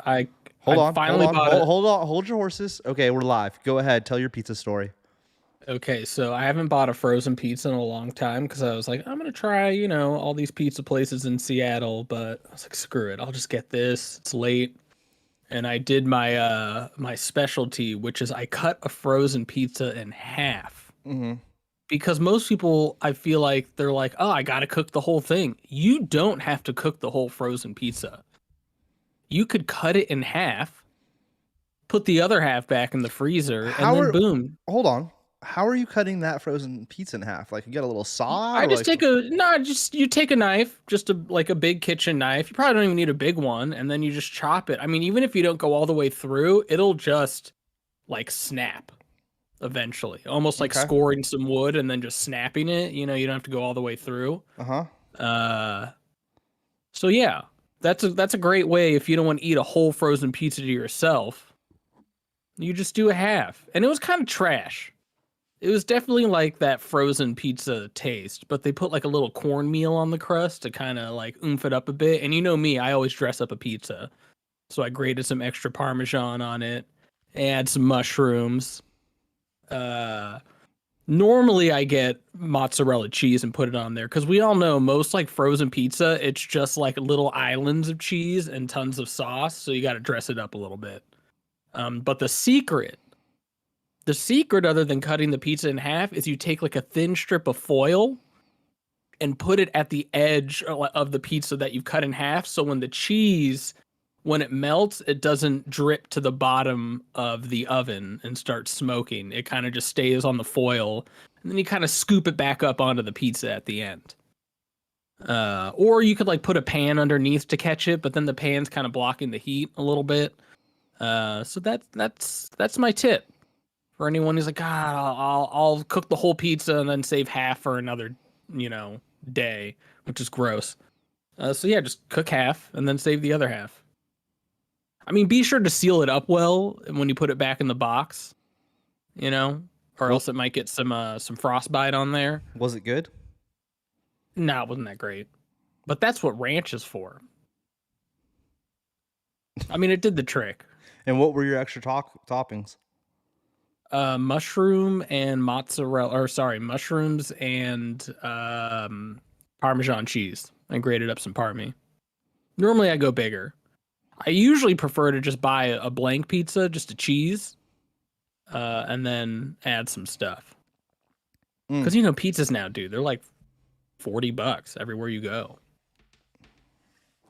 I Hold I on, finally bought it. hold on, hold your horses. Okay, we're live. Go ahead, tell your pizza story. Okay, so I haven't bought a frozen pizza in a long time because I was like, I'm gonna try, all these pizza places in Seattle, but I was like, screw it, I'll just get this. It's late. And I did my specialty, which is I cut a frozen pizza in half. Mm-hmm. Because most people, I feel like they're like, oh, I gotta cook the whole thing. You don't have to cook the whole frozen pizza. You could cut it in half, put the other half back in the freezer, and How then are boom. hold on? How are you cutting that frozen pizza in half? Like you got a little saw, I or just like take a no, just you take a knife, just a big kitchen knife. You probably don't even need a big one, and then you just chop it. I mean, even if you don't go all the way through, it'll just like snap eventually, almost like okay? scoring some wood and then just snapping it. You don't have to go all the way through. Uh-huh. Uh, so yeah, that's a great way if you don't want to eat a whole frozen pizza to yourself. You just do a half, and it was kind of trash. It was definitely like that frozen pizza taste, but they put like a little cornmeal on the crust to kind of like oomph it up a bit. And you know me, I always dress up a pizza. So I grated some extra Parmesan on it, add some mushrooms. Uh, Normally I get mozzarella cheese and put it on there because we all know most like frozen pizza, it's just like little islands of cheese and tons of sauce. So you got to dress it up a little bit. But the secret, other than cutting the pizza in half, is you take like a thin strip of foil and put it at the edge of the pizza that you've cut in half. So when the cheese, when it melts, it doesn't drip to the bottom of the oven and start smoking. It kind of just stays on the foil. And then you kind of scoop it back up onto the pizza at the end. Or you could like put a pan underneath to catch it, but then the pan's kind of blocking the heat a little bit. So that's my tip. For anyone who's like, God, I'll cook the whole pizza and then save half for another, day, which is gross. So yeah, just cook half and then save the other half. I mean, be sure to seal it up well when you put it back in the box, or Well, else it might get some frostbite on there. was it good? No, it wasn't that great. But that's what ranch is for. I mean, it did the trick. And what were your extra toppings? Mushroom and mozzarella, or sorry, mushrooms and Parmesan cheese. I grated up some parmy. Normally I go bigger. I usually prefer to just buy a blank pizza, just a cheese, and then add some stuff. Because pizzas now, dude, they're like $40 everywhere you go.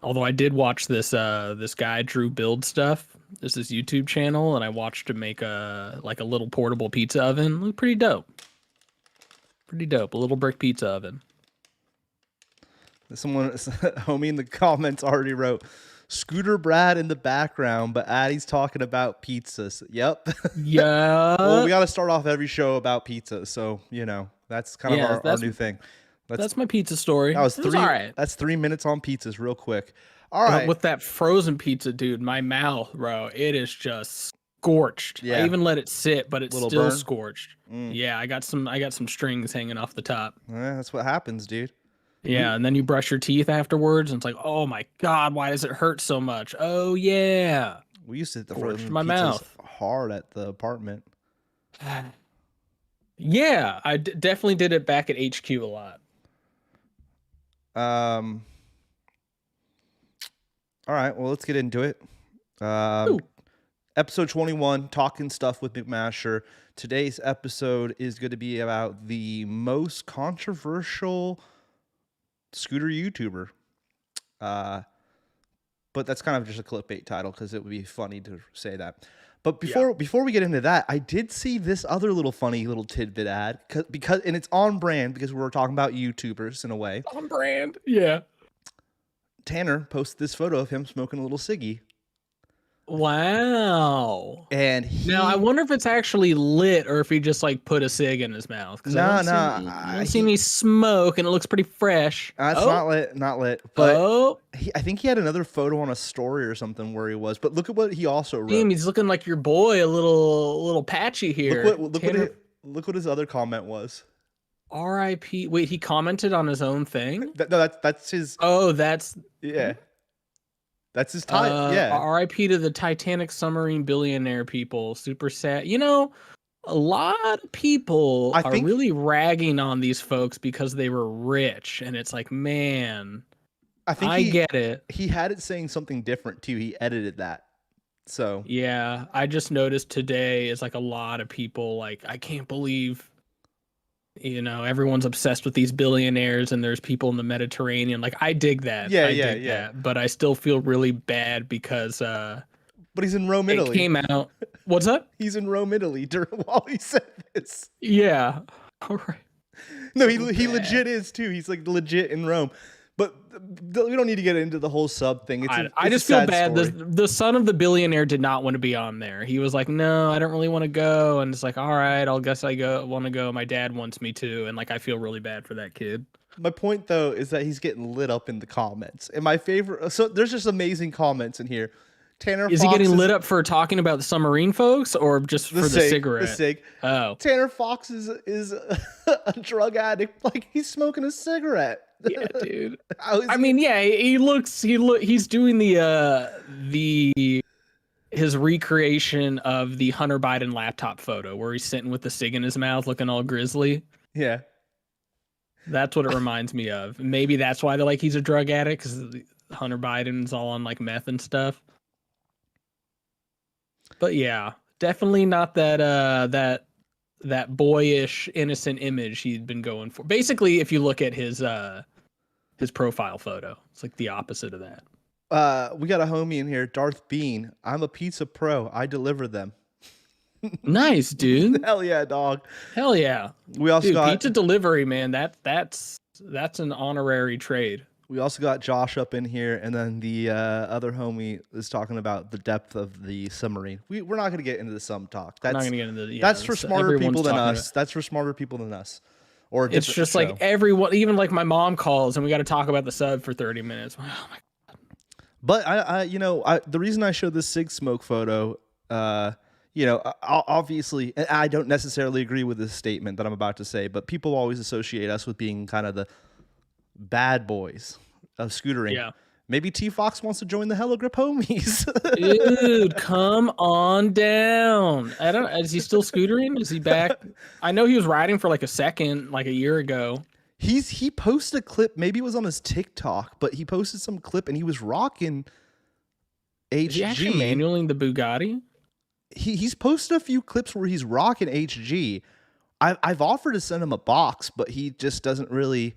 Although I did watch this guy Drew build stuff. This is YouTube channel, and I watched him make a little portable pizza oven. It looked pretty dope. Pretty dope. A little brick pizza oven. Someone, homie in the comments already wrote, Scooter Brad in the background, but Addy's talking about pizzas. Yep. Yeah. Well, we got to start off every show about pizza, so that's kind of our new thing. That's my pizza story. That was all right. That's 3 minutes on pizzas, real quick. All right. With that frozen pizza, dude, my mouth, bro, it is just scorched. Yeah. I even let it sit, but it's still scorched. Yeah, I got some strings hanging off the top. Yeah, that's what happens, dude. Yeah, and then you brush your teeth afterwards, and it's like, oh my god, why does it hurt so much? Oh yeah. We used to hit the frozen my pizzas mouth hard at the apartment. Yeah, I definitely did it back at HQ a lot. All right, well, let's get into it. Episode 21, Talking Stuff with McMasher. Today's episode is going to be about the most controversial scooter YouTuber. But that's kind of just a clickbait title because it would be funny to say that. But before we get into that, I did see this other little funny little tidbit ad because and it's on brand because we're talking about YouTubers in a way. On brand, yeah. Tanner posted this photo of him smoking a little ciggy. Wow. And now I wonder if it's actually lit or if he just like put a cig in his mouth. I don't see any smoke and it looks pretty fresh. It's not lit. But I think he had another photo on a story or something where he was. But look at what he also wrote. Damn, he's looking like your boy, a little patchy here. Look what his other comment was. R.I.P. Wait, he commented on his own thing? No, that's his. Oh, that's yeah. That's his title. Yeah. R.I.P. to the Titanic submarine billionaire people. Super sad. You know, a lot of people are really ragging on these folks because they were rich, and it's like, man, I get it. He had it saying something different too. He edited that. So yeah, I just noticed today is like a lot of people like, I can't believe, you know, everyone's obsessed with these billionaires and there's people in the Mediterranean. Like, I dig that. I dig that, but I still feel really bad because but he's in Rome, Italy. It came out. What's up? He's in Rome, Italy while he said this. Yeah. All right. No, he legit is too. He's like legit in Rome. But we don't need to get into the whole sub thing. I just feel bad. The son of the billionaire did not want to be on there. He was like, no, I don't really want to go. And it's like, all right, I'll guess I want to go. My dad wants me to. And like, I feel really bad for that kid. My point, though, is that he's getting lit up in the comments. And my favorite, so there's just amazing comments in here. Tanner is Fox he getting lit up for talking about the submarine folks or just for the cigarette? The cig. Oh. Tanner Fox is a drug addict. Like, he's smoking a cigarette. Yeah, dude. I mean, yeah, he's doing his recreation of the Hunter Biden laptop photo where he's sitting with the cig in his mouth looking all grizzly. Yeah. That's what it reminds me of. Maybe that's why they're like he's a drug addict, because Hunter Biden's all on like meth and stuff. But yeah, definitely not that boyish innocent image he'd been going for. Basically, if you look at his profile photo, it's like the opposite of that. We got a homie in here, Darth Bean. I'm a pizza pro. I deliver them. Nice, dude. Hell yeah, dog. Hell yeah. We also got pizza delivery, man. That's an honorary trade. We also got Josh up in here, and then the other homie is talking about the depth of the submarine. We're not going to get into the sum talk. That's not going to get into that's for smarter people than us. That's for smarter people than us. Or it's just show. Like everyone, even like my mom calls, and we got to talk about the sub for 30 minutes. Oh my God. But I the reason I showed this cig smoke photo, obviously, and I don't necessarily agree with this statement that I'm about to say, but people always associate us with being kind of the bad boys of scootering. Yeah. Maybe T Fox wants to join the Hello Grip homies. Dude, come on down. Is he still scootering? Is he back? I know he was riding for like a second, like a year ago. He posted a clip, maybe it was on his TikTok, but he posted some clip and he was rocking HG. Is he actually manualing the Bugatti? He's posted a few clips where he's rocking HG. I've offered to send him a box, but he just doesn't really.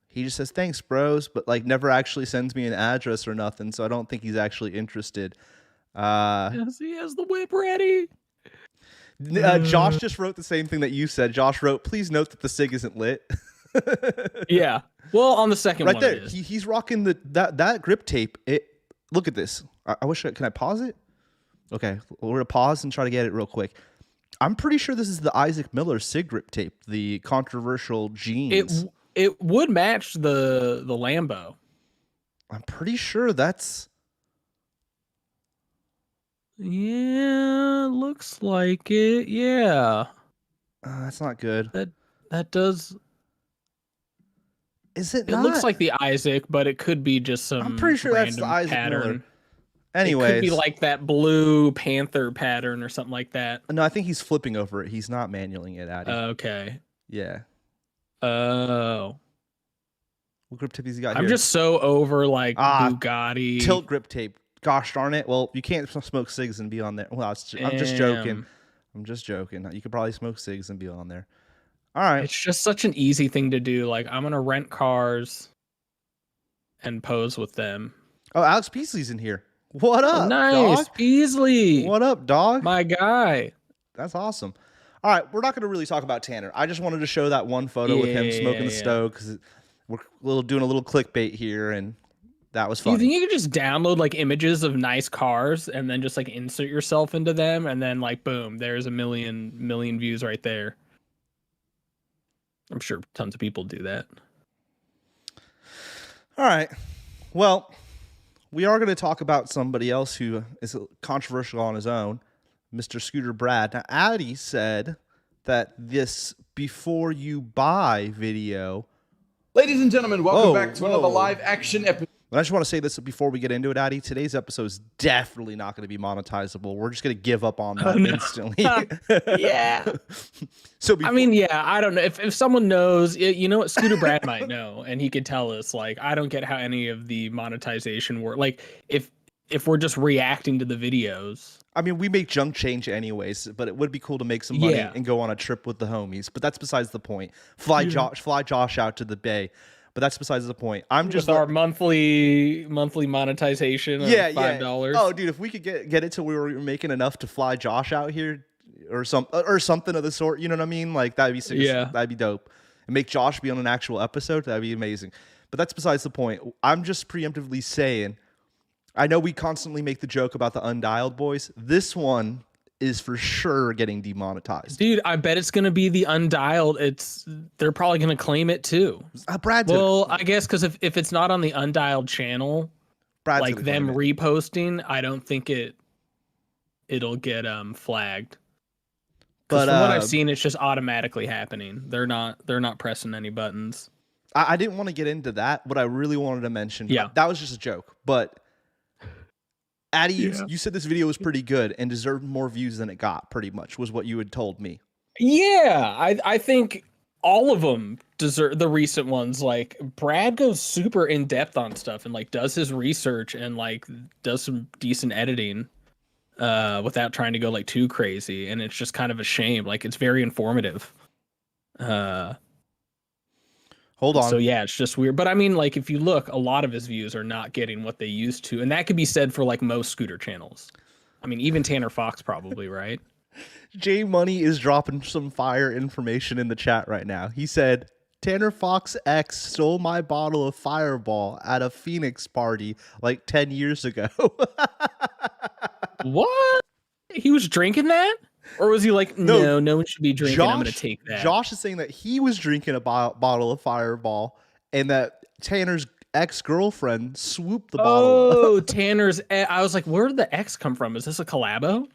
He just says, thanks, bros, but like never actually sends me an address or nothing, so I don't think he's actually interested. Yes, he has the whip ready. Josh just wrote the same thing that you said. Josh wrote, please note that the cig isn't lit. Yeah. Well, on the second right one there, it is. He's rocking that grip tape. Look at this. I wish can I pause it? Okay, we're gonna pause and try to get it real quick. I'm pretty sure this is the Isaac Miller cig grip tape, the controversial jeans. It would match the Lambo. I'm pretty sure that's. Yeah, looks like it. Yeah. That's not good. That does. Is it? It looks like the Isaac, but it could be just some. I'm pretty sure that's the Isaac pattern. Miller. Anyways, it could be like that blue Panther pattern or something like that. No, I think he's flipping over it. He's not manualing it, Addy. Okay. Yeah. Oh. What grip tape has he got I'm here? just so over like Bugatti. Tilt grip tape. Gosh darn it. Well, you can't smoke cigs and be on there. Well, I'm just joking. I'm just joking. You could probably smoke cigs and be on there. All right. It's just such an easy thing to do. Like, I'm going to rent cars and pose with them. Oh, Alex Peasley's in here. What up, nice, dog? Peasley. What up, dog? My guy. That's awesome. All right, we're not going to really talk about Tanner. I just wanted to show that one photo with him smoking the stove because we're doing a little clickbait here, and that was fun. You think you could just download like images of nice cars and then just like insert yourself into them, and then like boom, there's a million views right there. I'm sure tons of people do that. All right. Well, we are going to talk about somebody else who is controversial on his own, Mr. Scooter Brad. Now, Addy said that this before you buy video. Ladies and gentlemen, welcome back to another live action episode. But I just want to say this before we get into it, Addy. Today's episode is definitely not going to be monetizable. We're just going to give up on that instantly. Yeah. So I mean, yeah, I don't know if someone knows. You know what, Scooter Brad might know, and he could tell us. Like, I don't get how any of the monetization work. Like, if we're just reacting to the videos. I mean, we make junk change anyways, but it would be cool to make some money and go on a trip with the homies. But that's besides the point. Fly Josh out to the Bay. But that's besides the point. I'm just with our monthly monetization of $5. Oh, dude, if we could get it to where we were making enough to fly Josh out here or something of the sort, you know what I mean? Like that'd be sick. Yeah. That'd be dope. And make Josh be on an actual episode, that'd be amazing. But that's besides the point. I'm just preemptively saying, I know we constantly make the joke about the undialed boys. This one is for sure getting demonetized. Dude, I bet it's gonna be the undialed. They're probably gonna claim it too. Brad. Well, I guess because if it's not on the undialed channel, Brad's like them reposting, I don't think it'll get flagged. But from what I've seen, it's just automatically happening. They're not pressing any buttons. I didn't want to get into that. What I really wanted to mention, that was just a joke, but. Addy, you said this video was pretty good and deserved more views than it got, pretty much, was what you had told me. Yeah, I think all of them deserve the recent ones. Like, Brad goes super in depth on stuff and like does his research and like does some decent editing without trying to go like too crazy. And it's just kind of a shame. Like, it's very informative. Hold on. So yeah, it's just weird. But I mean, like, if you look, a lot of his views are not getting what they used to. And that could be said for like most scooter channels. I mean, even Tanner Fox probably, right? J Money is dropping some fire information in the chat right now. He said, Tanner Fox X stole my bottle of Fireball at a Phoenix party like 10 years ago. What? He was drinking that? Or was he like, no one should be drinking, I'm going to take that? Josh is saying that he was drinking a bottle of Fireball and that Tanner's ex-girlfriend swooped the bottle. Oh, Tanner's... I was like, where did the X come from? Is this a collabo?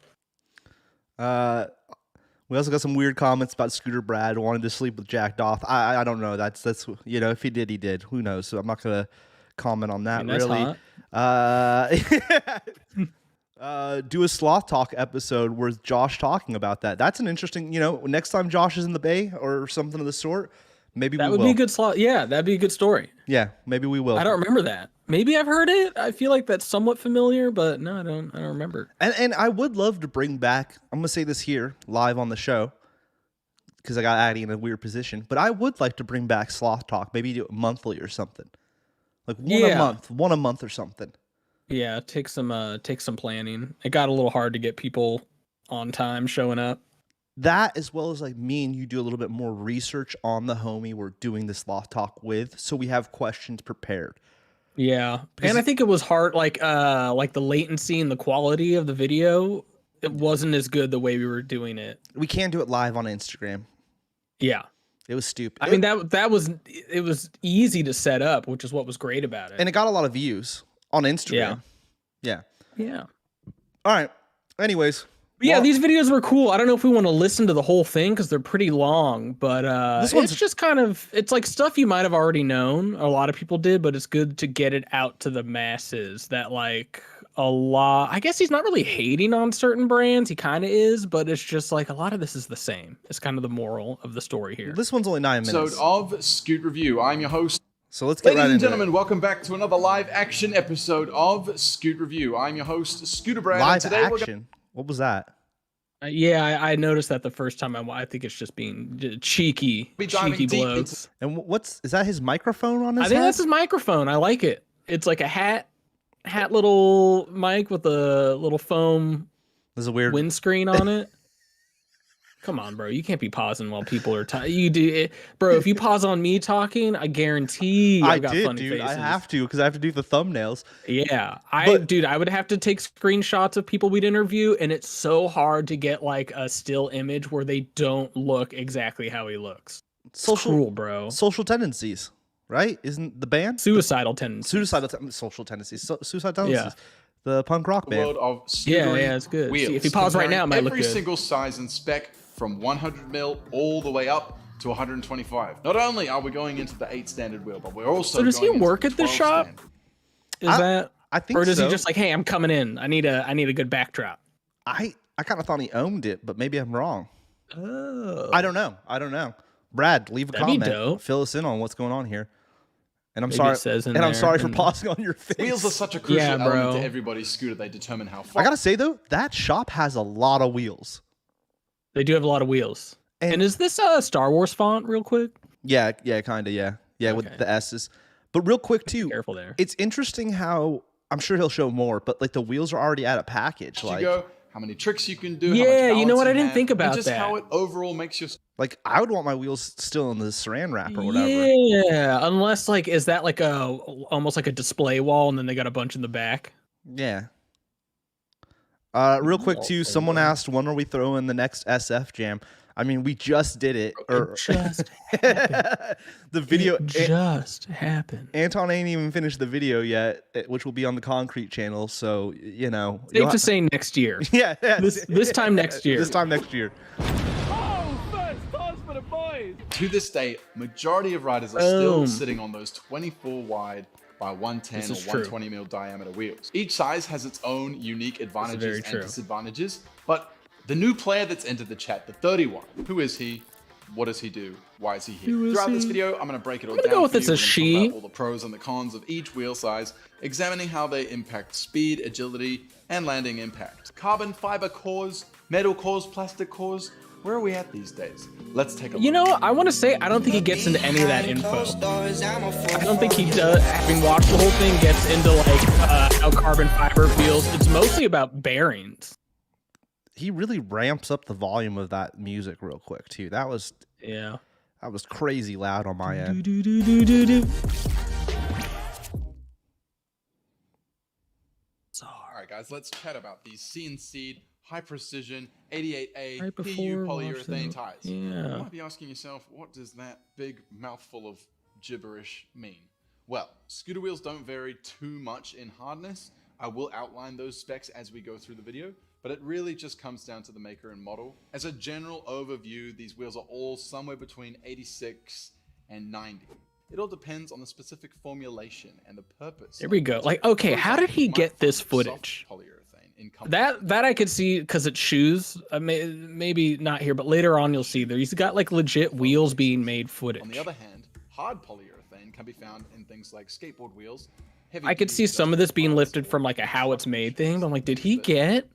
We also got some weird comments about Scooter Brad wanting to sleep with Jack Doth. I don't know. That's you know, if he did, he did. Who knows? So I'm not going to comment on that, really. Do a sloth talk episode with Josh talking about that. That's an interesting, you know, next time Josh is in the Bay or something of the sort, maybe we will. That would be a good sloth. Yeah, that'd be a good story. Yeah, maybe we will. I don't remember that. Maybe I've heard it. I feel like that's somewhat familiar, but no, I don't remember. And I would love to bring back, I'm going to say this here live on the show because I got Addy in a weird position, but I would like to bring back sloth talk, maybe do it monthly or something. Like one a month or something. Yeah, take some planning. It got a little hard to get people on time showing up. That, as well as like me and you do a little bit more research on the homie we're doing this sloth talk with, so we have questions prepared. Yeah, and I think it was hard, like the latency and the quality of the video, it wasn't as good the way we were doing it. We can't do it live on Instagram. Yeah. It was stupid. I mean, it was easy to set up, which is what was great about it. And it got a lot of views on Instagram. Yeah. All right. Anyways. Yeah, these videos were cool. I don't know if we want to listen to the whole thing because they're pretty long, but it's just kind of, it's like stuff you might have already known. A lot of people did, but it's good to get it out to the masses that like a lot. I guess he's not really hating on certain brands. He kind of is, but it's just like a lot of this is the same. It's kind of the moral of the story here. This one's only 9 minutes. Episode of Scoot Review. I'm your host. So let's get Ladies and gentlemen, welcome back to another live action episode of Scoot Review. I'm your host, Scooter Brad. Live action? What was that? Yeah, I noticed that the first time I think it's just being cheeky blows. And is that his microphone on his head? I think that's his microphone. I like it. It's like a hat little mic with a little foam windscreen on it. Come on, bro. You can't be pausing while people are talking. You do it, bro. If you pause on me talking, I guarantee I've got funny faces. I have to because I have to do the thumbnails. Yeah, I would have to take screenshots of people we'd interview, and it's so hard to get like a still image where they don't look exactly how he looks. It's cruel, bro. Social tendencies, right? Isn't the band suicidal tendencies? Social tendencies. Suicidal tendencies. Yeah. The punk rock band. World of yeah, it's good. See, if you pause right now, it might look good. Every single size and spec from 100 mil all the way up to 125. Not only are we going into the 8 standard wheel, but we're also. So does he work at this shop? I think or does so. he just like, hey, I'm coming in. I need a good backdrop. I kind of thought he owned it, but maybe I'm wrong. Oh, I don't know. Brad, leave a That'd be comment. dope. Fill us in on what's going on here. And I'm Maybe sorry. it says in And I'm there, sorry for and- pausing on your face. Wheels are such a crucial Yeah, element bro. to everybody's scooter. They determine how I far. gotta say though, that shop has a lot of wheels. They do have a lot of wheels. And- And is this a Star Wars font, real quick? Yeah, kind of, yeah, with Okay. the S's. But real quick too, Careful there. it's interesting how I'm sure he'll show more, but like the wheels are already at a package. You Like, go, how many tricks you can do. How Yeah, much you know what? balance I didn't have, think and about just that. how it overall makes your. like I would want my wheels still in the saran wrap or whatever. Yeah, unless like, is that like almost like a display wall, and then they got a bunch in the back? Yeah. Real quick too, someone asked when are we throwing the next SF jam? I mean, we just did it. It just happened. The video. It just happened. Anton ain't even finished the video yet, which will be on the Concrete channel. So you know, Safe to say next year. yeah, This time next year. This time next year. To this day, majority of riders are still Boom. sitting on those 24 wide by 110 This or is true. 120 mil diameter wheels. Each size has its own unique advantages very and true. disadvantages, but the new player that's entered the chat, the 31, who is he? What does he do? Why is he here? Who is Throughout this he? video, I'm going to break it all I'm gonna down go with for it's you. a We're gonna talk she. about all the pros and the cons of each wheel size, examining how they impact speed, agility, and landing impact. Carbon fiber cores, metal cores, plastic cores. Where are we at these days? Let's take a look. You know, I want to say I don't think he gets into any of that info. I don't think he does. Having watched the whole thing, gets into like how carbon fiber feels. It's mostly about bearings. He really ramps up the volume of that music real quick too. That was crazy loud on my end. Do. All right, guys, let's chat about these CNC'd high precision 88A Right PU before polyurethane watching- tires. yeah. You might be asking yourself, what does that big mouthful of gibberish mean? Well, scooter wheels don't vary too much in hardness. I will outline those specs as we go through the video, but it really just comes down to the maker and model. As a general overview, these wheels are all somewhere between 86 and 90. It all depends on the specific formulation and the purpose. There we go. Like, okay, how did he get this footage? That I could see because it's shoes. Maybe not here, but later on you'll see there. He's got like legit wheels being made footage. On the other hand, hard polyurethane can be found in things like skateboard wheels. I could see some of this being lifted from like a how it's made thing, but I'm like, did he get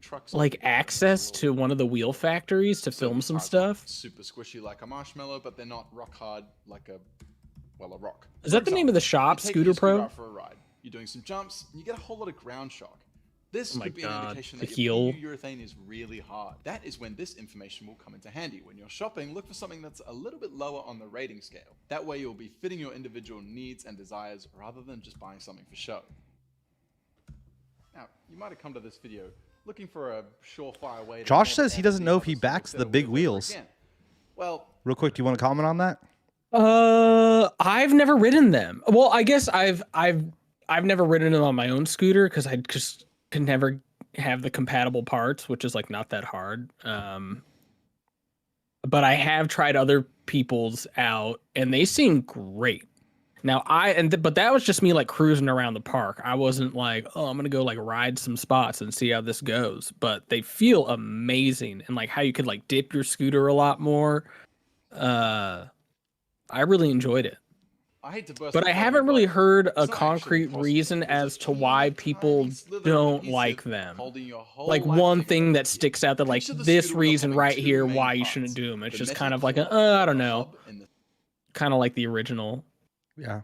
trucks like access to one of the wheel factories to film some stuff? Super squishy like a marshmallow, but they're not rock hard like a rock. Is that the name of the shop, Scooter Pro? For a ride. You're doing some jumps, and you get a whole lot of ground shock. This Oh my could be an God, indication the that your heel. PU urethane is really hard. That is when this information will come into handy. When you're shopping, look for something that's a little bit lower on the rating scale. That way you'll be fitting your individual needs and desires rather than just buying something for show. Now, you might have come to this video looking for a surefire way to... Josh says he doesn't know if he backs the big wheels. Well, Real quick, do you want to comment on that? I've never ridden them. Well, I guess I've never ridden them on my own scooter because I just could never have the compatible parts, which is like not that hard. But I have tried other people's out and they seem great. Now but that was just me like cruising around the park. I wasn't like, oh, I'm gonna go like ride some spots and see how this goes. But they feel amazing, and like how you could like dip your scooter a lot more. I really enjoyed it. I hate to burst But I your bubble, haven't really but heard it's a not actually concrete possible. reason There's as a to tiny, why people tiny slither of don't adhesive like them. holding your whole Like life one together. thing that sticks out that like Picture the this scooter reason having right two here main why you parts. shouldn't do them. It's The just metal kind of like core I and don't the know, hub and the kind of like the original. Yeah.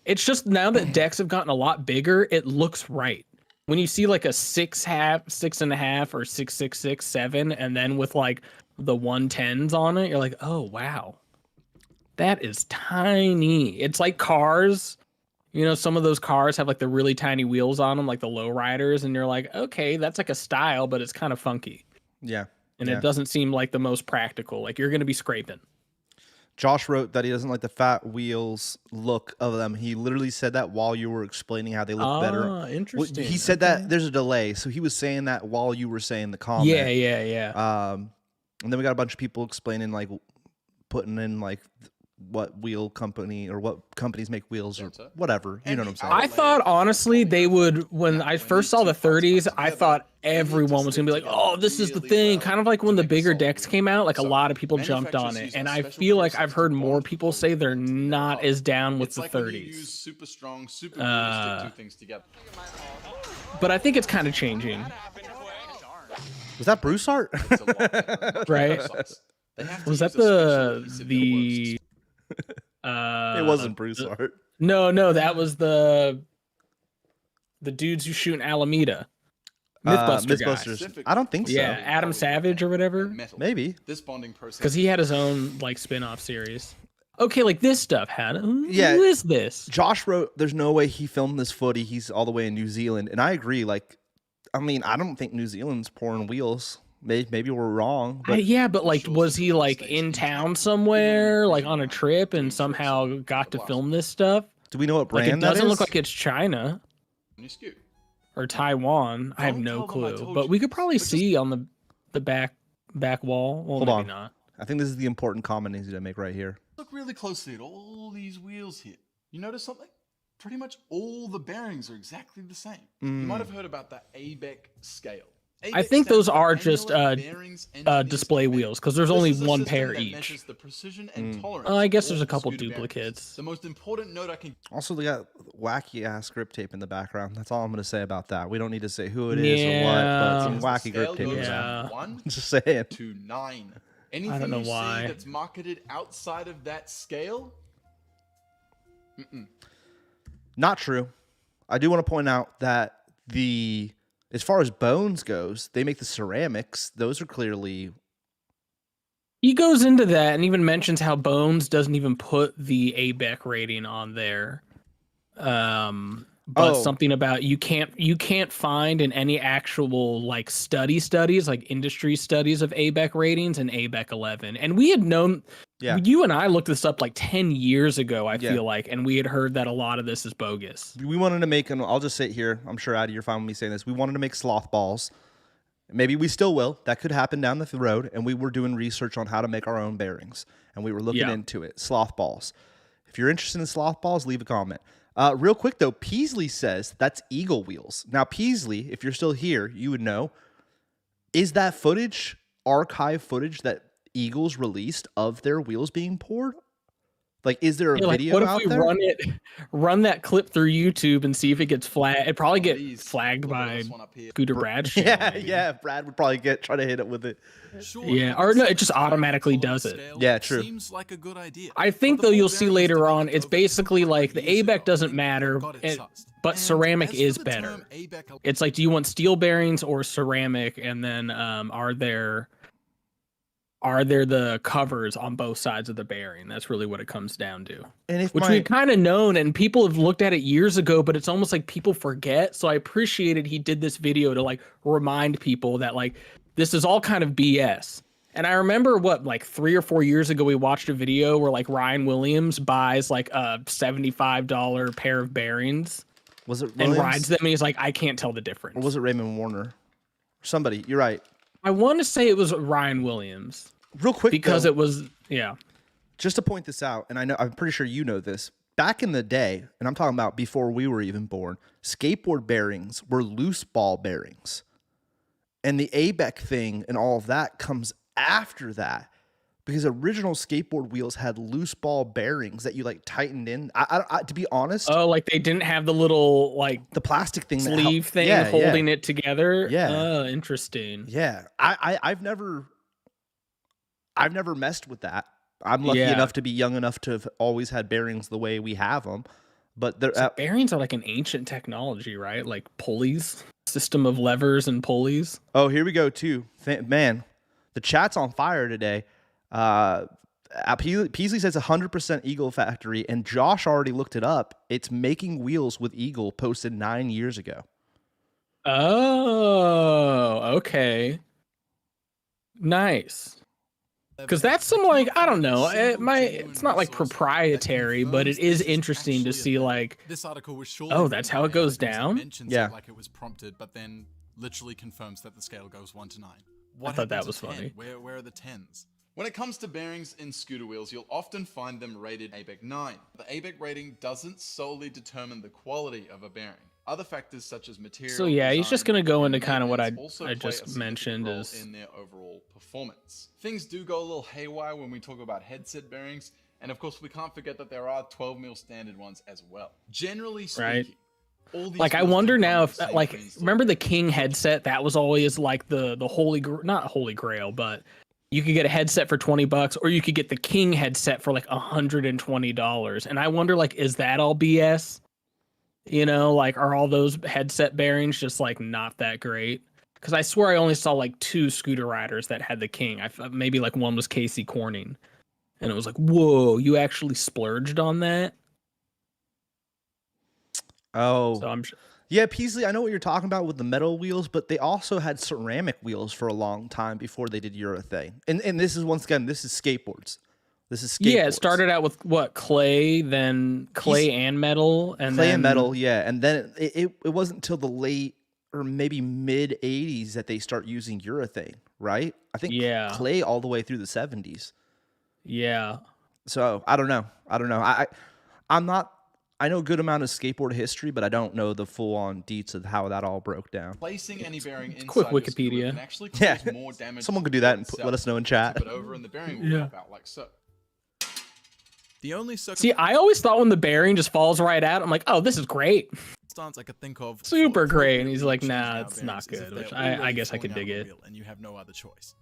It's just now that decks have gotten a lot bigger, it looks right. When you see like a 6.5, 6.5, or 6.66, 7, and then with like the 110s on it, you're like, oh wow, that is tiny. It's like cars. You know, some of those cars have like the really tiny wheels on them, like the low riders, and you're like, okay, that's like a style, but it's kind of funky. Yeah. And yeah. it doesn't seem like the most practical. Like you're gonna be scraping. Josh wrote that he doesn't like the fat wheels look of them. He literally said that while you were explaining how they look better. Ah, interesting. He said that there's a delay, so he was saying that while you were saying the comment. Yeah. And then we got a bunch of people explaining like putting in like what wheel company or what companies make wheels or Sensor. whatever. You know what I'm saying? I thought honestly they would, when I first saw the 30s, I thought everyone was gonna be like, oh, this is the thing. Kind of like when the bigger decks came out, like a lot of people jumped on it. And I feel like I've heard more people say they're not as down with the 30s. Super strong, super glue to stick two things together. But I think it's kind of changing. Was that Broussard? Right? Was that the It wasn't Broussard. No, that was the dudes who shoot in Alameda. Mythbusters. Guys. I don't think so. Yeah, Adam Savage or whatever. Maybe. This bonding process. Because he had his own like spin-off series. Okay, like this stuff had. Who is this? Josh wrote, "There's no way he filmed this footy. He's all the way in New Zealand," and I agree. Like, I mean, I don't think New Zealand's pouring wheels. Maybe we're wrong. But yeah, but like, was he like in town somewhere, like on a trip, and somehow got to film this stuff? Do we know what brand like, it that is? doesn't look like it's China or Taiwan. I have no clue, but we could probably see on the back wall. Well, Hold maybe on. not. I think this is the important comment he's gonna make right here. Look really closely at all these wheels here. You notice something? Pretty much all the bearings are exactly the same. You might have heard about that ABEC scale. I think those are just display wheels because there's only one pair each. The precision and tolerance I guess there's a couple duplicates. The most important note I can Also, they got wacky ass grip tape in the background. That's all I'm gonna say about that. We don't need to say who it is or what, but some wacky grip tape. Yeah. 1 Just saying. to 9. Anything I don't know you why. see that's marketed outside of that scale? Not true. I do want to point out that as far as bones goes, they make the ceramics. Those are clearly. He goes into that and even mentions how Bones doesn't even put the ABEC rating on there. But something about you can't find in any actual like studies like industry studies of ABEC ratings and ABEC 11. And we had known, you and I looked this up like 10 years ago, I feel like, and we had heard that a lot of this is bogus. We wanted to make, and I'll just say it here, I'm sure Addy, you're fine with me saying this. We wanted to make sloth balls. Maybe we still will. That could happen down the road. And we were doing research on how to make our own bearings. And we were looking into it. Sloth balls. If you're interested in sloth balls, leave a comment. Real quick, though, Peasley says that's Eagle wheels. Now, Peasley, if you're still here, you would know. Is that footage, archive footage that Eagles released of their wheels being poured? Like, is there a video out there? What if we run that clip through YouTube and see if it gets flagged? It'd probably get flagged by Scooter Brad's channel. Yeah, Brad would probably try to hit it with it. Yeah, or no, it just automatically does it. Yeah, true. Seems like a good idea. I think though you'll see later on, it's basically like the ABEC doesn't matter, but ceramic is better. It's like, do you want steel bearings or ceramic? And then are there the covers on both sides of the bearing? That's really what it comes down to. And which we've kind of known, and people have looked at it years ago, but it's almost like people forget. So I appreciated he did this video to like remind people that like this is all kind of BS. And I remember like 3 or 4 years ago, we watched a video where like Ryan Williams buys like a $75 pair of bearings. Was it Williams? And rides them, and he's like, I can't tell the difference. Or was it Raymond Warner? Somebody, you're right. I want to say it was Ryan Williams. Real quick, because though, it was, just to point this out, and I'm pretty sure you know this. Back in the day, and I'm talking about before we were even born, skateboard bearings were loose ball bearings. And the ABEC thing and all of that comes after that, because original skateboard wheels had loose ball bearings that you like tightened in. I to be honest, like they didn't have the little like the plastic thing, sleeve thing holding it together. Yeah, interesting. Yeah, I've never messed with that. I'm lucky enough to be young enough to have always had bearings the way we have them. But bearings are like an ancient technology, right? Like pulleys, system of levers and pulleys. Oh, here we go too. Man, the chat's on fire today. Peasley says 100% Eagle factory, and Josh already looked it up. It's making wheels with Eagle, posted 9 years ago. Oh, okay. Nice. Because that's some like, I don't know, it's not like proprietary, but it is interesting to see like, this article was that's how it goes down. Yeah, like it was prompted, but then literally confirms that the scale goes 1 to 9. I thought that was funny. Where are the 10s? When it comes to bearings in scooter wheels, you'll often find them rated ABEC 9. The ABEC rating doesn't solely determine the quality of a bearing. Other factors such as material. So yeah, he's just going to go into kind of what I play just a significant mentioned role is in their overall performance. Things do go a little haywire when we talk about headset bearings, and of course we can't forget that there are 12mm standard ones as well. Generally speaking, right. all these Like I wheels wonder do come now with if the same like pre-installed remember the bearings. King headset? That was always like the holy not holy grail, but you could get a headset for $20 or you could get the King headset for like $120. And I wonder, like, is that all BS? You know, like, are all those headset bearings just like not that great? Because I swear I only saw like 2 scooter riders that had the King. Maybe like one was Casey Corning, and it was like, whoa, you actually splurged on that. Oh, So yeah, Peasley, I know what you're talking about with the metal wheels, but they also had ceramic wheels for a long time before they did urethane. And this is, once again, this is skateboards. This is skateboards. yeah, it started out with what, clay, then clay and metal, and clay then and metal, yeah. And then it wasn't until the late or maybe mid 80s that they start using urethane, right? I think Yeah. clay all the way through the 70s. Yeah. So I don't know. I'm not. I know a good amount of skateboard history, but I don't know the full-on deets of how that all broke down. Placing any bearing inside quick your scooter Wikipedia. can actually cause Yeah, more damage. someone to could do the that wheel and itself. let us know in chat. Tip it over and the bearing will pop out like so. The only See, I always thought when the bearing just falls right out, I'm like, oh, this is great. circumstance I could think of for Super appropriately great. And he's like, changed nah, out it's not bearings is good, if which they're I already guess I falling could out dig of the it. wheel and you have no other choice.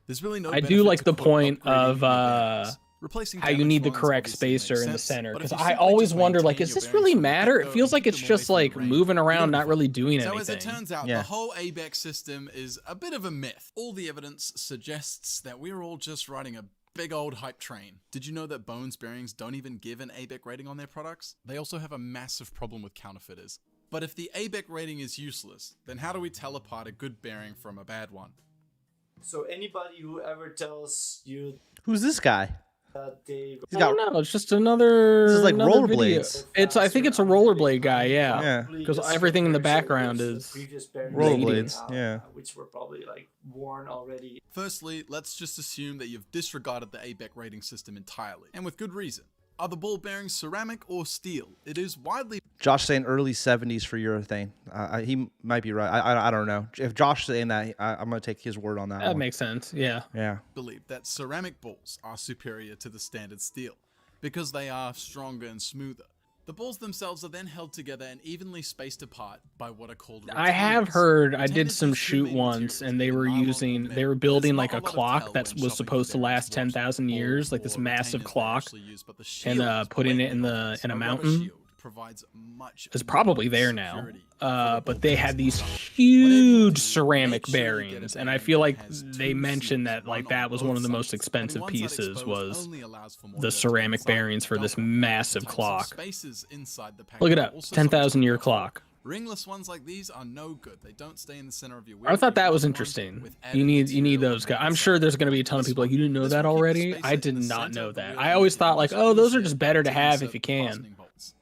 There's really no I do benefit like to the quote point upgrading of your bearings. Replacing how you damaged need the ones correct obviously makes spacer in the sense, center, but because if you I simply always just wonder, like, maintain does your this bearings really from the matter? It get-go feels and like keep it's them away just from the like rain, moving you're around, gonna be not fine. really doing So anything. as it turns out, Yeah. the whole ABEC system is a bit of a myth. All the evidence suggests that we're all just riding a big old hype train. Did you know that Bones bearings don't even give an ABEC rating on their products? They also have a massive problem with counterfeiters. But if the ABEC rating is useless, then how do we tell apart a good bearing from a bad one? So anybody who ever tells you Who's this guy? that they He's I got don't know. It's just another. This is like another video. rollerblades. I think it's a rollerblade guy. Yeah. Yeah. Because everything in the background is Rollerblades, yeah. which were probably like worn already. Firstly, let's just assume that you've disregarded the ABEC rating system entirely, and with good reason. Are the ball bearings ceramic or steel? It is widely Josh saying early 70s for urethane. He might be right. I don't know. If Josh saying that, I'm going to take his word on that That one. makes sense. Yeah. Yeah. believed that ceramic balls are superior to the standard steel because they are stronger and smoother. The balls themselves are then held together and evenly spaced apart by what are called I have retainers. heard. I did Retainers some use two shoot main once, materials, and they either were nylon or using. metal. They were There's building not like a a lot of clock tell that when was shopping supposed for to bearings last watch the 10,000 ball years, like this or massive retainers they clock, actually use, but the and shield putting it in blatantly in a offers. rubber mountain. shield provides much It's more probably there now. security for the ball But they had bearings these themselves. huge do, ceramic make sure you get a bearings, and I bearing feel that like has they two mentioned seals, that like one on that was both one of the most sides. expensive Having one side pieces exposed was only allows for more the dirt to get ceramic inside bearings the for this double. massive Types of clock. spaces inside the Look it pack up, also 10,000 year something to look out for. clock. Ringless ones like these are no good. They don't stay in the center of your wheel. I thought You that was want ones interesting. with You added need material those on guys. the I'm sure inside. there's going to be a ton of This people like, one- you didn't know this that will keep the already. spacer I in did the not center know of the that. wheel I always and thought like, much oh, those are easier just better to to have insert if you the can. fastening bolts.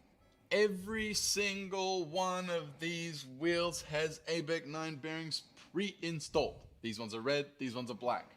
Every single one of these wheels has ABEC 9 bearings pre-installed. These ones are red, these ones are black.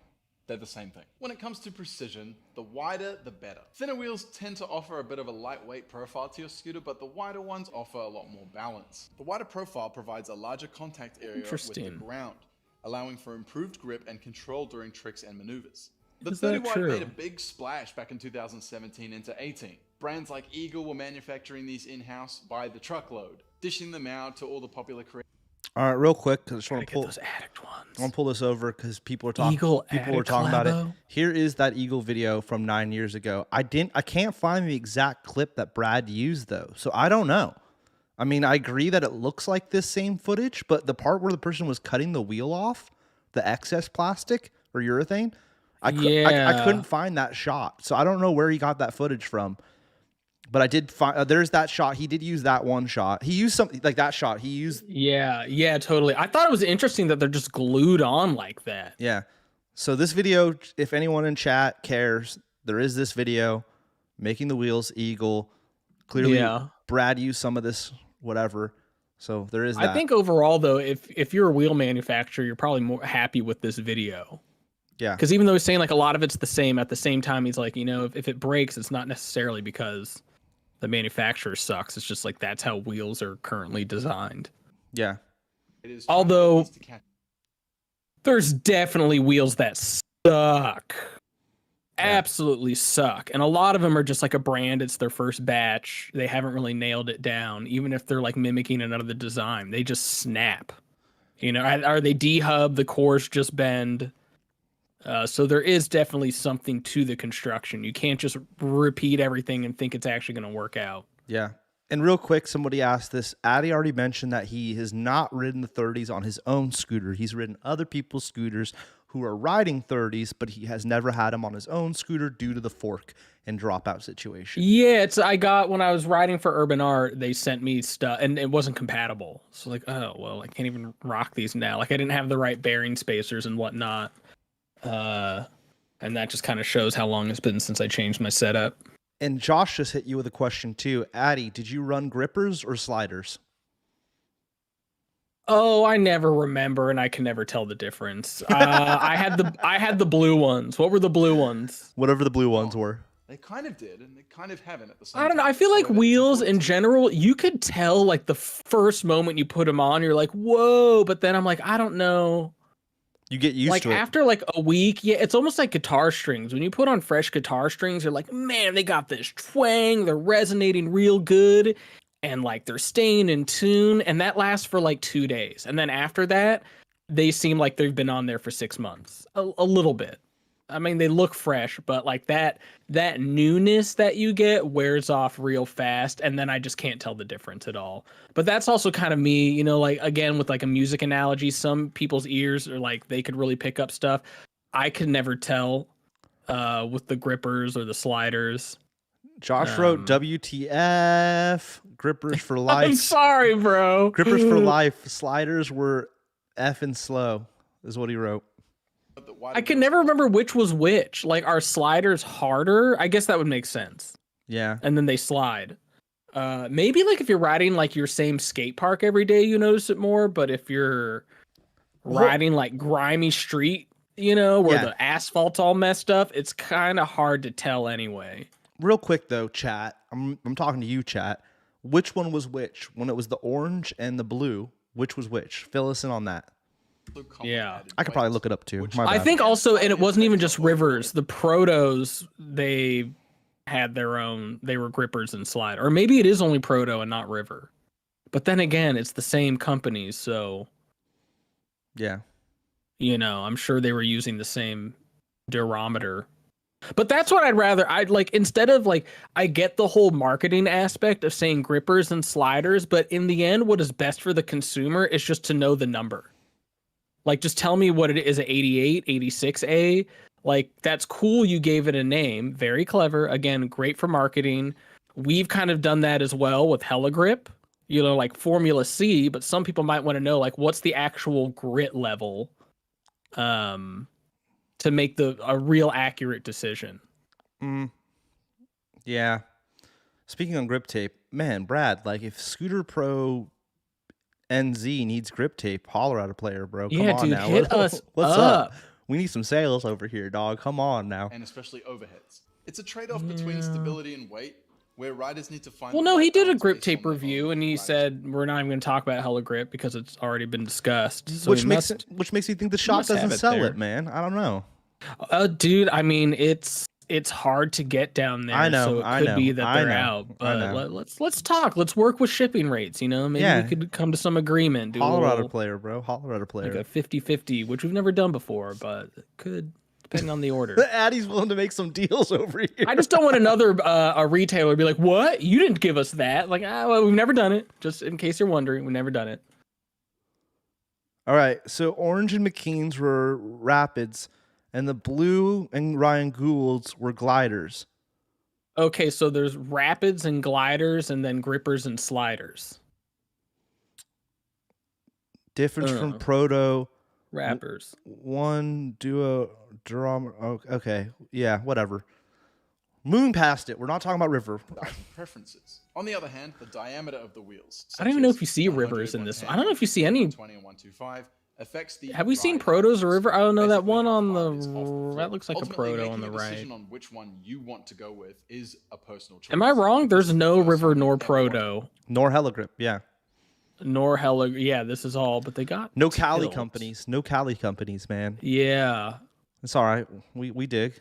They're the same thing. When it comes to precision, the wider the better. Thinner wheels tend to offer a bit of a lightweight profile to your scooter, but the wider ones offer a lot more balance. The wider profile provides a larger contact area with the Interesting. ground, allowing for improved grip and control during tricks and maneuvers. The Is 30 that wide true? made a big splash back in 2017 into 18. Brands like Eagle were manufacturing these in-house by the truckload, dishing them out to all the popular creators. All right, real quick, because I just want Gotta to get pull. those addict ones. I want to pull this over because people are talking. Eagle People were Addict talking about it. collabo? Here is that Eagle video from 9 years ago. I can't find the exact clip that Brad used though, so I don't know. I mean, I agree that it looks like this same footage, but the part where the person was cutting the wheel off, the excess plastic or urethane, I couldn't find that shot, so I don't know where he got that footage from. But I did find there's that shot. He did use that one shot. He used something like that shot. He used Yeah, totally. I thought it was interesting that they're just glued on like that. Yeah. So this video, if anyone in chat cares, there is this video making the wheels Eagle. Clearly, Yeah. Brad used some of this, whatever. So there is that. I think overall though, if you're a wheel manufacturer, you're probably more happy with this video. Yeah. Because even though he's saying like a lot of it's the same, at the same time he's like, if it breaks, it's not necessarily because the manufacturer sucks. It's just like that's how wheels are currently designed. Yeah. It is Although to catch. there's definitely wheels that suck. Absolutely suck. And a lot of them are just like a brand. It's their first batch. They haven't really nailed it down. Even if they're like mimicking another design, they just snap. Are they D-hub? The cores just bend. So there is definitely something to the construction. You can't just repeat everything and think it's actually going to work out. Yeah. And real quick, somebody asked this. Addy already mentioned that he has not ridden the 30s on his own scooter. He's ridden other people's scooters who are riding 30s, but he has never had them on his own scooter due to the fork and dropout situation. Yeah, I got when I was riding for Urban Art, they sent me stuff and it wasn't compatible. So like, oh, well, I can't even rock these now. Like I didn't have the right bearing spacers and whatnot. And that just kind of shows how long it's been since I changed my setup. And Josh just hit you with a question too. Addy, did you run grippers or sliders? Oh, I never remember, and I can never tell the difference. I had the blue ones. What were the blue ones? Whatever the blue ones were. They kind of did, and they kind of haven't at the same I don't know. time. I feel like So it's wheels important in to- general, you could tell like the first moment you put them on, you're like, whoa. But then I'm like, I don't know. You get used Like to it. after like a week, yeah, it's almost like guitar strings. When you put on fresh guitar strings, you're like, man, they got this twang. They're resonating real good. And like they're staying in tune. And that lasts for like 2 days. And then after that, they seem like they've been on there for 6 months. A little bit. I mean, they look fresh, but like that newness that you get wears off real fast, and then I just can't tell the difference at all. But that's also kind of me, like again with like a music analogy, some people's ears are like they could really pick up stuff. I could never tell with the grippers or the sliders. Josh wrote WTF, grippers for life. I'm sorry, bro. Grippers for life. Sliders were effing slow, is what he wrote. I can never remember which was which. Like, are sliders harder? I guess that would make sense. Yeah. And then they slide. Maybe like if you're riding like your same skate park every day, you notice it more. But if you're riding like grimy street, where the asphalt's all messed up, it's kind of hard to tell anyway. Real quick though, chat. I'm talking to you, chat. Which one was which? When it was the orange and the blue, which was which? Fill us in on that. Yeah. I could probably look it up too. My I bad. think also, and it wasn't even just Rivers. The Protos, they had their own. They were grippers and slide, or maybe it is only Proto and not River. But then again, it's the same companies, so Yeah. I'm sure they were using the same durometer. But that's what I'd rather. I'd like, instead of like, I get the whole marketing aspect of saying grippers and sliders, but in the end, what is best for the consumer is just to know the number. Like, just tell me what it is, an 88, 86A. Like, that's cool. You gave it a name. Very clever. Again, great for marketing. We've kind of done that as well with Hella Grip, like Formula C, but some people might want to know, like, what's the actual grit level to make a real accurate decision. Yeah. Speaking on grip tape, man, Brad, like if Scooter Pro NZ needs grip tape, holler at a player, bro. Come on dude, now. hit us What's up. up? We need some sales over here, dog. Come on now. And especially overheads. It's a trade-off between stability and weight, where riders need to find. Well, the no, right he did a balance grip based on tape their review, own and he riders. said we're not even going to talk about Hella Grip because it's already been discussed. So Which makes me think the shop must have doesn't it sell there. it, man. I don't know. Dude, I mean, it's hard to get down there. I know, so it I could know, be that I they're know, out. I But know. let's talk. Let's work with shipping rates. Maybe Yeah. we could come to some agreement. Do Holler a at a little, player, bro. Holler at a player. like a 50-50, which we've never done before, but it could, depending on the order. Addy's willing to make some deals over here. I just don't want another a retailer be like, "What? You didn't give us that." Like, well, we've never done it. Just in case you're wondering, we've never done it. All right, so Orange and McKean's were Rapids, and the Blue and Ryan Gould's were Gliders. Okay, so there's rapids and gliders, and then grippers and sliders. Difference from Proto. Rappers. One duo drama. Okay, yeah, whatever. Moving past it, we're not talking about River. Preferences. On the other hand, the diameter of the wheels. I don't even know if you see rivers in this one. I don't know if you see any. 20 and 125 affects the Have we seen ride protos or of river? scooter. Oh no, that Basically, one how on far it is off the floor. that looks like a Ultimately, proto on making the a right. decision on which one you want to go with is a personal choice. Am I wrong? If this There's is the no first river time nor you've ever watched proto Nor Heligrip, yeah. nor hella. Yeah, this is all, but they got No Cali tilts. companies. No Cali companies, man. Yeah. It's all right. We dig.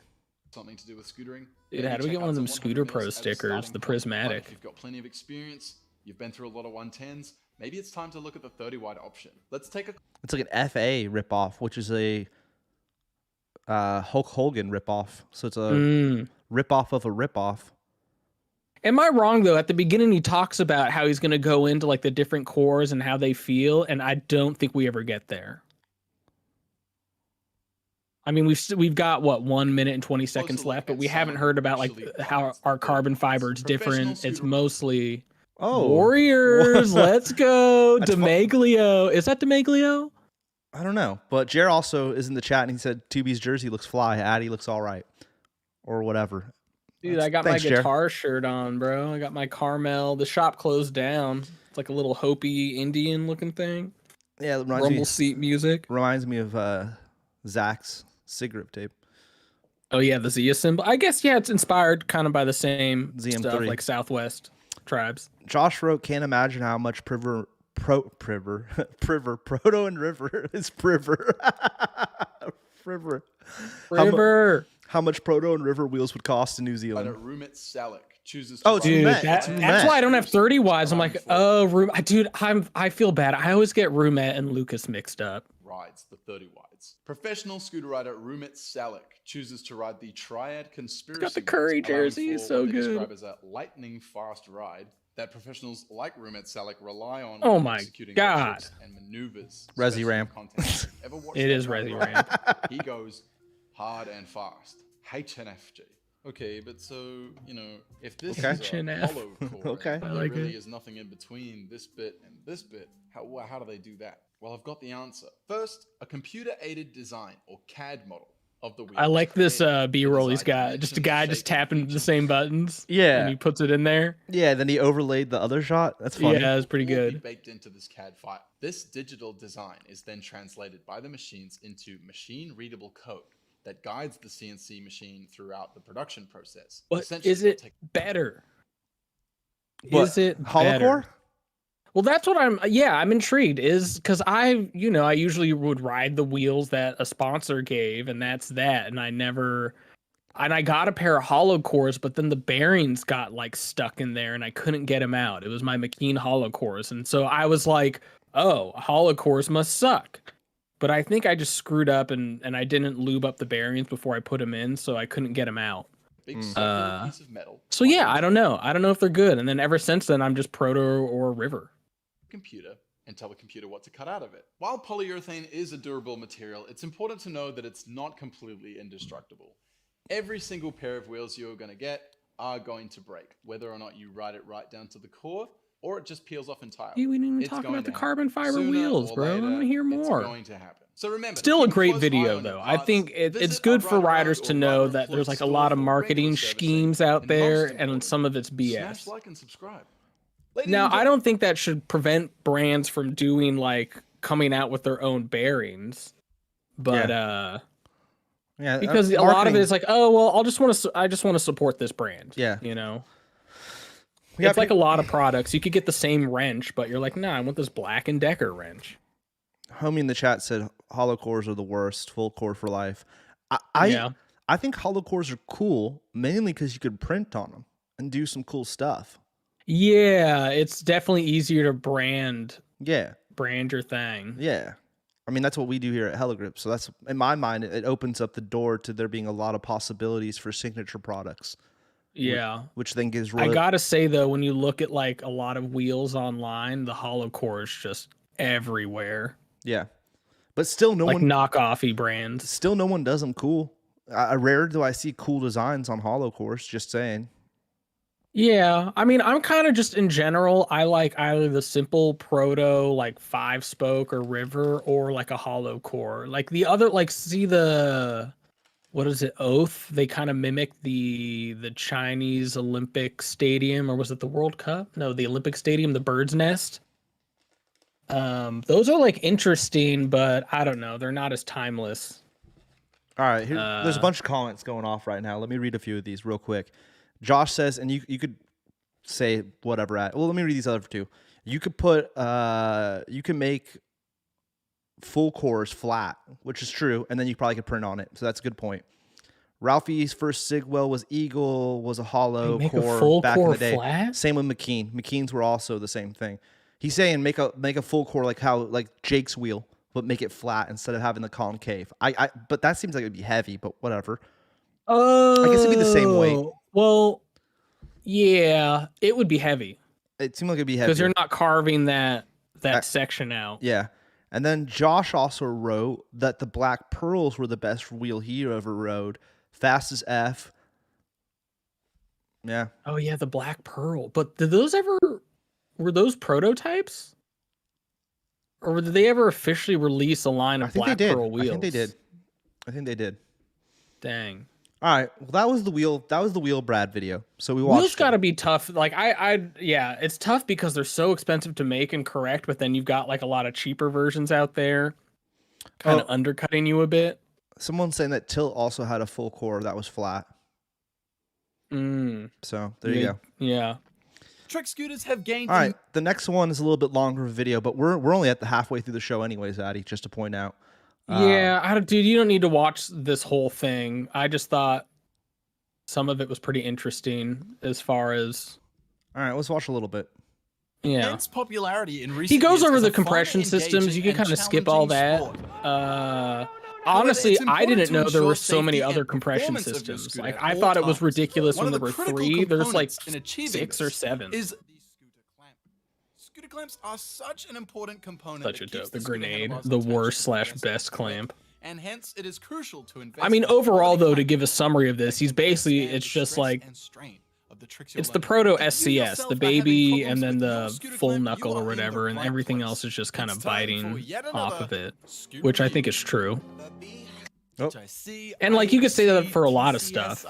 something to do with scootering, Dude, maybe how do we check get one out of them some Scooter 100 Pro mils as a stickers, starting the point. But prismatic? if you've got plenty of experience, you've been through a lot of 110s, maybe it's time to look at the 30 wide option. Let's take a It's like an FA ripoff, which is a Hulk Hogan ripoff. So it's a ripoff of a ripoff. Am I wrong though? At the beginning, he talks about how he's going to go into like the different cores and how they feel, and I don't think we ever get there. I mean, we've got what 1 minute and 20 seconds closer look left, but at we haven't someone heard who about like actually how rides our the carbon 30 fiber is Professional different. It's scooter- mostly Oh, Warriors. Let's go, That's Demaglio. Is that Demaglio? I don't know. But Jer also is in the chat and he said 2B's jersey looks fly. Addy looks all right. Or whatever. Dude, I got Thanks, my Jer. guitar shirt on, bro. I got my Carmel. The shop closed down. It's like a little Hopi Indian looking thing. Yeah, it Rumble seat music. reminds me of Zach's cigarette tape. Oh yeah, the Zia symbol. I guess yeah, it's inspired kind of by the same ZM3. stuff, like Southwest tribes. Josh wrote, can't imagine how much Proto and River is Priver. Priver. River. How much Proto and River wheels would cost in New But Zealand? Rumit Salik chooses Oh, to it's ride Dude, Rumet. the that's Rumet. why I don't have 30 wides. I'm Time like, for oh, dude, I feel bad. I always get Rumet and Lucas mixed up. rides the 30 wides. Professional scooter rider Rumit Salik chooses to ride the Triad Conspiracy. got the Curry wheels, allowing jersey, for it's so what they good. describe as a lightning fast ride that professionals like Rumit Salik rely on Oh when my executing their God. tricks and maneuvers. Resi especially Ram. content. Ever watched It that is guy Resi ride? Ram. He goes hard and fast. HNFG. Okay, but so, if this Okay. is a HNF. hollow core, Okay. there I like really it. is nothing in between this bit and this bit. How do they do that? Well, I've got the answer. First, a computer-aided design, or CAD model, of the wheel. I like this created. B-roll It he's is got. Just a guy just dimension, tapping shape, the same buttons. Yeah. And he puts it in there. Yeah, then he overlaid the other shot. That's funny. Yeah, it's pretty will be good. baked into this CAD file. This digital design is then translated by the machines into machine-readable code that guides the CNC machine throughout the production process. But Essentially, is they'll it take- better? What, Is it Hollow better? core? Well, that's what I'm intrigued is because I usually would ride the wheels that a sponsor gave, and that's that. And I got a pair of hollow cores, but then the bearings got like stuck in there and I couldn't get them out. It was my McKean hollow cores. And so I was like, oh, hollow cores must suck. But I think I just screwed up and I didn't lube up the bearings before I put them in, so I couldn't get them out. big circular piece of metal. So yeah, I don't know. I don't know if they're good. And then ever since then, I'm just Proto or River. Computer and tell the computer what to cut out of it. While polyurethane is a durable material, it's important to know that it's not completely indestructible. Every single pair of wheels you're going to get are going to break, whether or not you ride it right down to the core or it just peels off entirely. Hey, we didn't even It's talk going about the to carbon happen. fiber Sooner wheels, or bro. I later, want to hear it's more. going to happen. So remember, Still to a keep great close eye video on your though. I parts, think it's visit good a for ride around riders or to rider know that employed there's like a store lot of for marketing regular servicing, schemes out and there, most and importantly, some of it's smash BS. like and subscribe. Ladies Now, and I don't think that should prevent brands from doing like coming out with their own bearings, but Yeah, because a lot of marketing- it is like, oh well, I just want to support this brand. Yeah. We It's got like a lot of products. You could get the same wrench, but you're like, nah, I want this Black & Decker wrench. Homie in the chat said hollow cores are the worst. Full core for life. I think hollow cores are cool mainly because you could print on them and do some cool stuff. Yeah, it's definitely easier to brand Yeah, your thing. yeah. I mean, that's what we do here at Heligrip. So that's, in my mind, it opens up the door to there being a lot of possibilities for signature products. Yeah. Which then gives. I gotta say though, when you look at like a lot of wheels online, the hollow core is just everywhere. Yeah, but still, no like one knockoffy brands. Still, no one does them cool. Rare do I see cool designs on hollow cores. Just saying. Yeah, I mean, I'm kind of just in general, I like either the simple proto, like 5-spoke or river, or like a hollow core. Like the other, like see the, what is it, Oath? They kind of mimic the Chinese Olympic Stadium, or was it the World Cup? No, the Olympic Stadium, the Bird's Nest. Those are like interesting, but I don't know. They're not as timeless. All right, there's a bunch of comments going off right now. Let me read a few of these real quick. Josh says, and you could say whatever at. Well, let me read these other two. You could put you can make full cores flat, which is true, and then you probably could print on it. So that's a good point. Ralphie's first Sigwell was Eagle, was a hollow Make core a full back core in the day. flat? Same with McKean. McKean's were also the same thing. He's saying make a full core like how like Jake's wheel, but make it flat instead of having the concave. But that seems like it'd be heavy, but whatever. Oh, I guess it'd be the same weight. Well, yeah, it would be heavy It seemed like it'd be heavy because you're not carving that section out. Yeah. And then Josh also wrote that the Black Pearls were the best wheel he ever rode. Fast as F. Yeah. Oh yeah, the Black Pearl. But were those prototypes? Or did they ever officially release a line of Black Pearl wheels? I think they did. Dang. All right. Well, that was the wheel Brad video. So we watched. Wheels got to be tough. Like yeah, it's tough because they're so expensive to make and correct, but then you've got like a lot of cheaper versions out there kind of undercutting you a bit. Someone's saying that Tilt also had a full core that was flat. So there you go. Yeah. Trick scooters have gained. All right. The next one is a little bit longer of a video, but we're only at the halfway through the show anyways, Addy, just to point out. Yeah, dude, you don't need to watch this whole thing. I just thought some of it was pretty interesting as far as. All right, let's watch a little bit. Yeah. Hence popularity in recent He goes years over as the a fun, compression systems. You can engaging, kind of and skip all that. challenging sport. Honestly, it's I important didn't to know there ensure were so many safety other and compression performance of your systems. scooter Like at I all thought it was times. ridiculous One when of there the were critical 3. There's like components in achieving 6 or this 7. is the scooter clamp. Scooter clamps are such an important component. Such that a keeps dope. The scooter grenade, handlebars the attached worst to the / best best of the whip, clamp. And hence, it is crucial to invest. I mean, in overall though, to quality give a summary of this, he's basically it's just like it's the proto SCS, the baby, and then the full knuckle or whatever, and everything else is just kind of biting off of it, which I think is true. And like you could say that for a lot of stuff.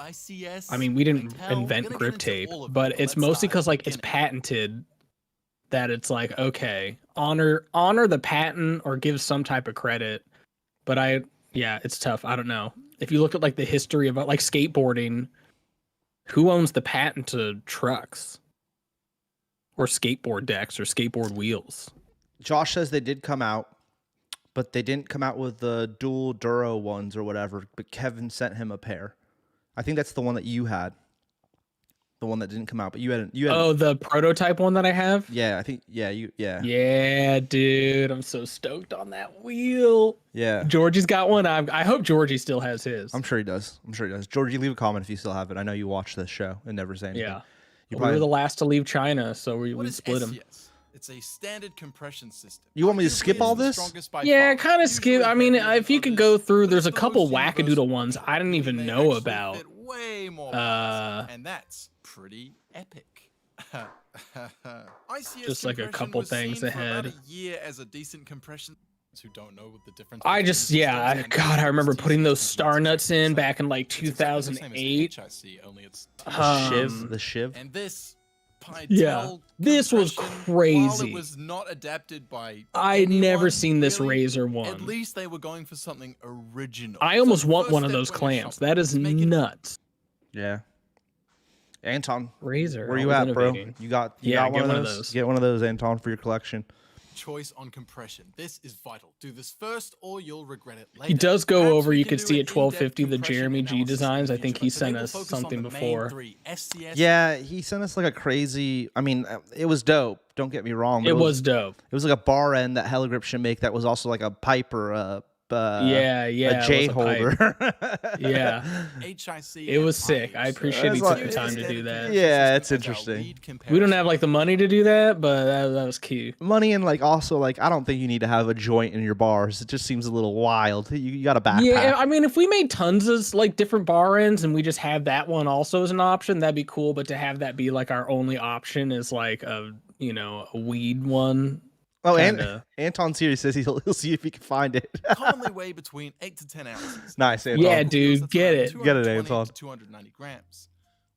I mean, we didn't invent grip tape, but it's mostly because like it's patented that it's like, okay, honor the patent or give some type of credit. But yeah, it's tough. I don't know. If you look at like the history of like skateboarding, who owns the patent to trucks or skateboard decks or skateboard wheels? Josh says they did come out, but they didn't come out with the dual Duro ones or whatever. But Kevin sent him a pair. I think that's the one that you had. The one that didn't come out, but you had. Oh, the prototype one that I have? Yeah, I think. Yeah, Yeah, dude, I'm so stoked on that wheel. Yeah. Georgie's got one. I hope Georgie still has his. I'm sure he does. Georgie, leave a comment if you still have it. I know you watch this show and never say anything. Yeah. You We were the last to leave China, so we split them. It's a standard compression system. You want me to skip all this? Yeah, kind of skip. I mean, if you could go through, there's a couple wackadoodle ones I didn't even know about. Way more and that's pretty epic. Just like a couple things ahead. A year as a decent compression. Who don't know what the difference. God, I remember putting those star nuts in back in like 2008. The Shiv. And this. Yeah, this was crazy. While it was not adapted by I'd never seen this Razor one. At least they were going for something original. I almost want one of those clamps. That is nuts. Yeah. Anton, Razor. where you at, bro? You got one of those? Get one of those, Anton, for your collection. Choice on compression. This is vital. Do this first or you'll regret it later. He does go over, you could see at 1250 the Jeremy G designs. I think he sent us something before. Yeah, he sent us like a crazy, I mean, it was dope. Don't get me wrong. It was dope. It was like a bar end that Heligrip should make that was also like a pipe or a J holder. Yeah. It was sick. I appreciate he took the time to do that. Yeah, it's interesting. We don't have like the money to do that, but that was cute. Money and like also like I don't think you need to have a joint in your bars. It just seems a little wild. You got a backpack. Yeah, I mean if we made tons of like different bar ends and we just have that one also as an option, that'd be cool. But to have that be like our only option is like a weed one. Oh, and Anton Siri says he'll see if he can find it. Commonly weigh between 8 to 10 ounces. Nice, Anton. Yeah, dude, get it, Anton. 290 grams.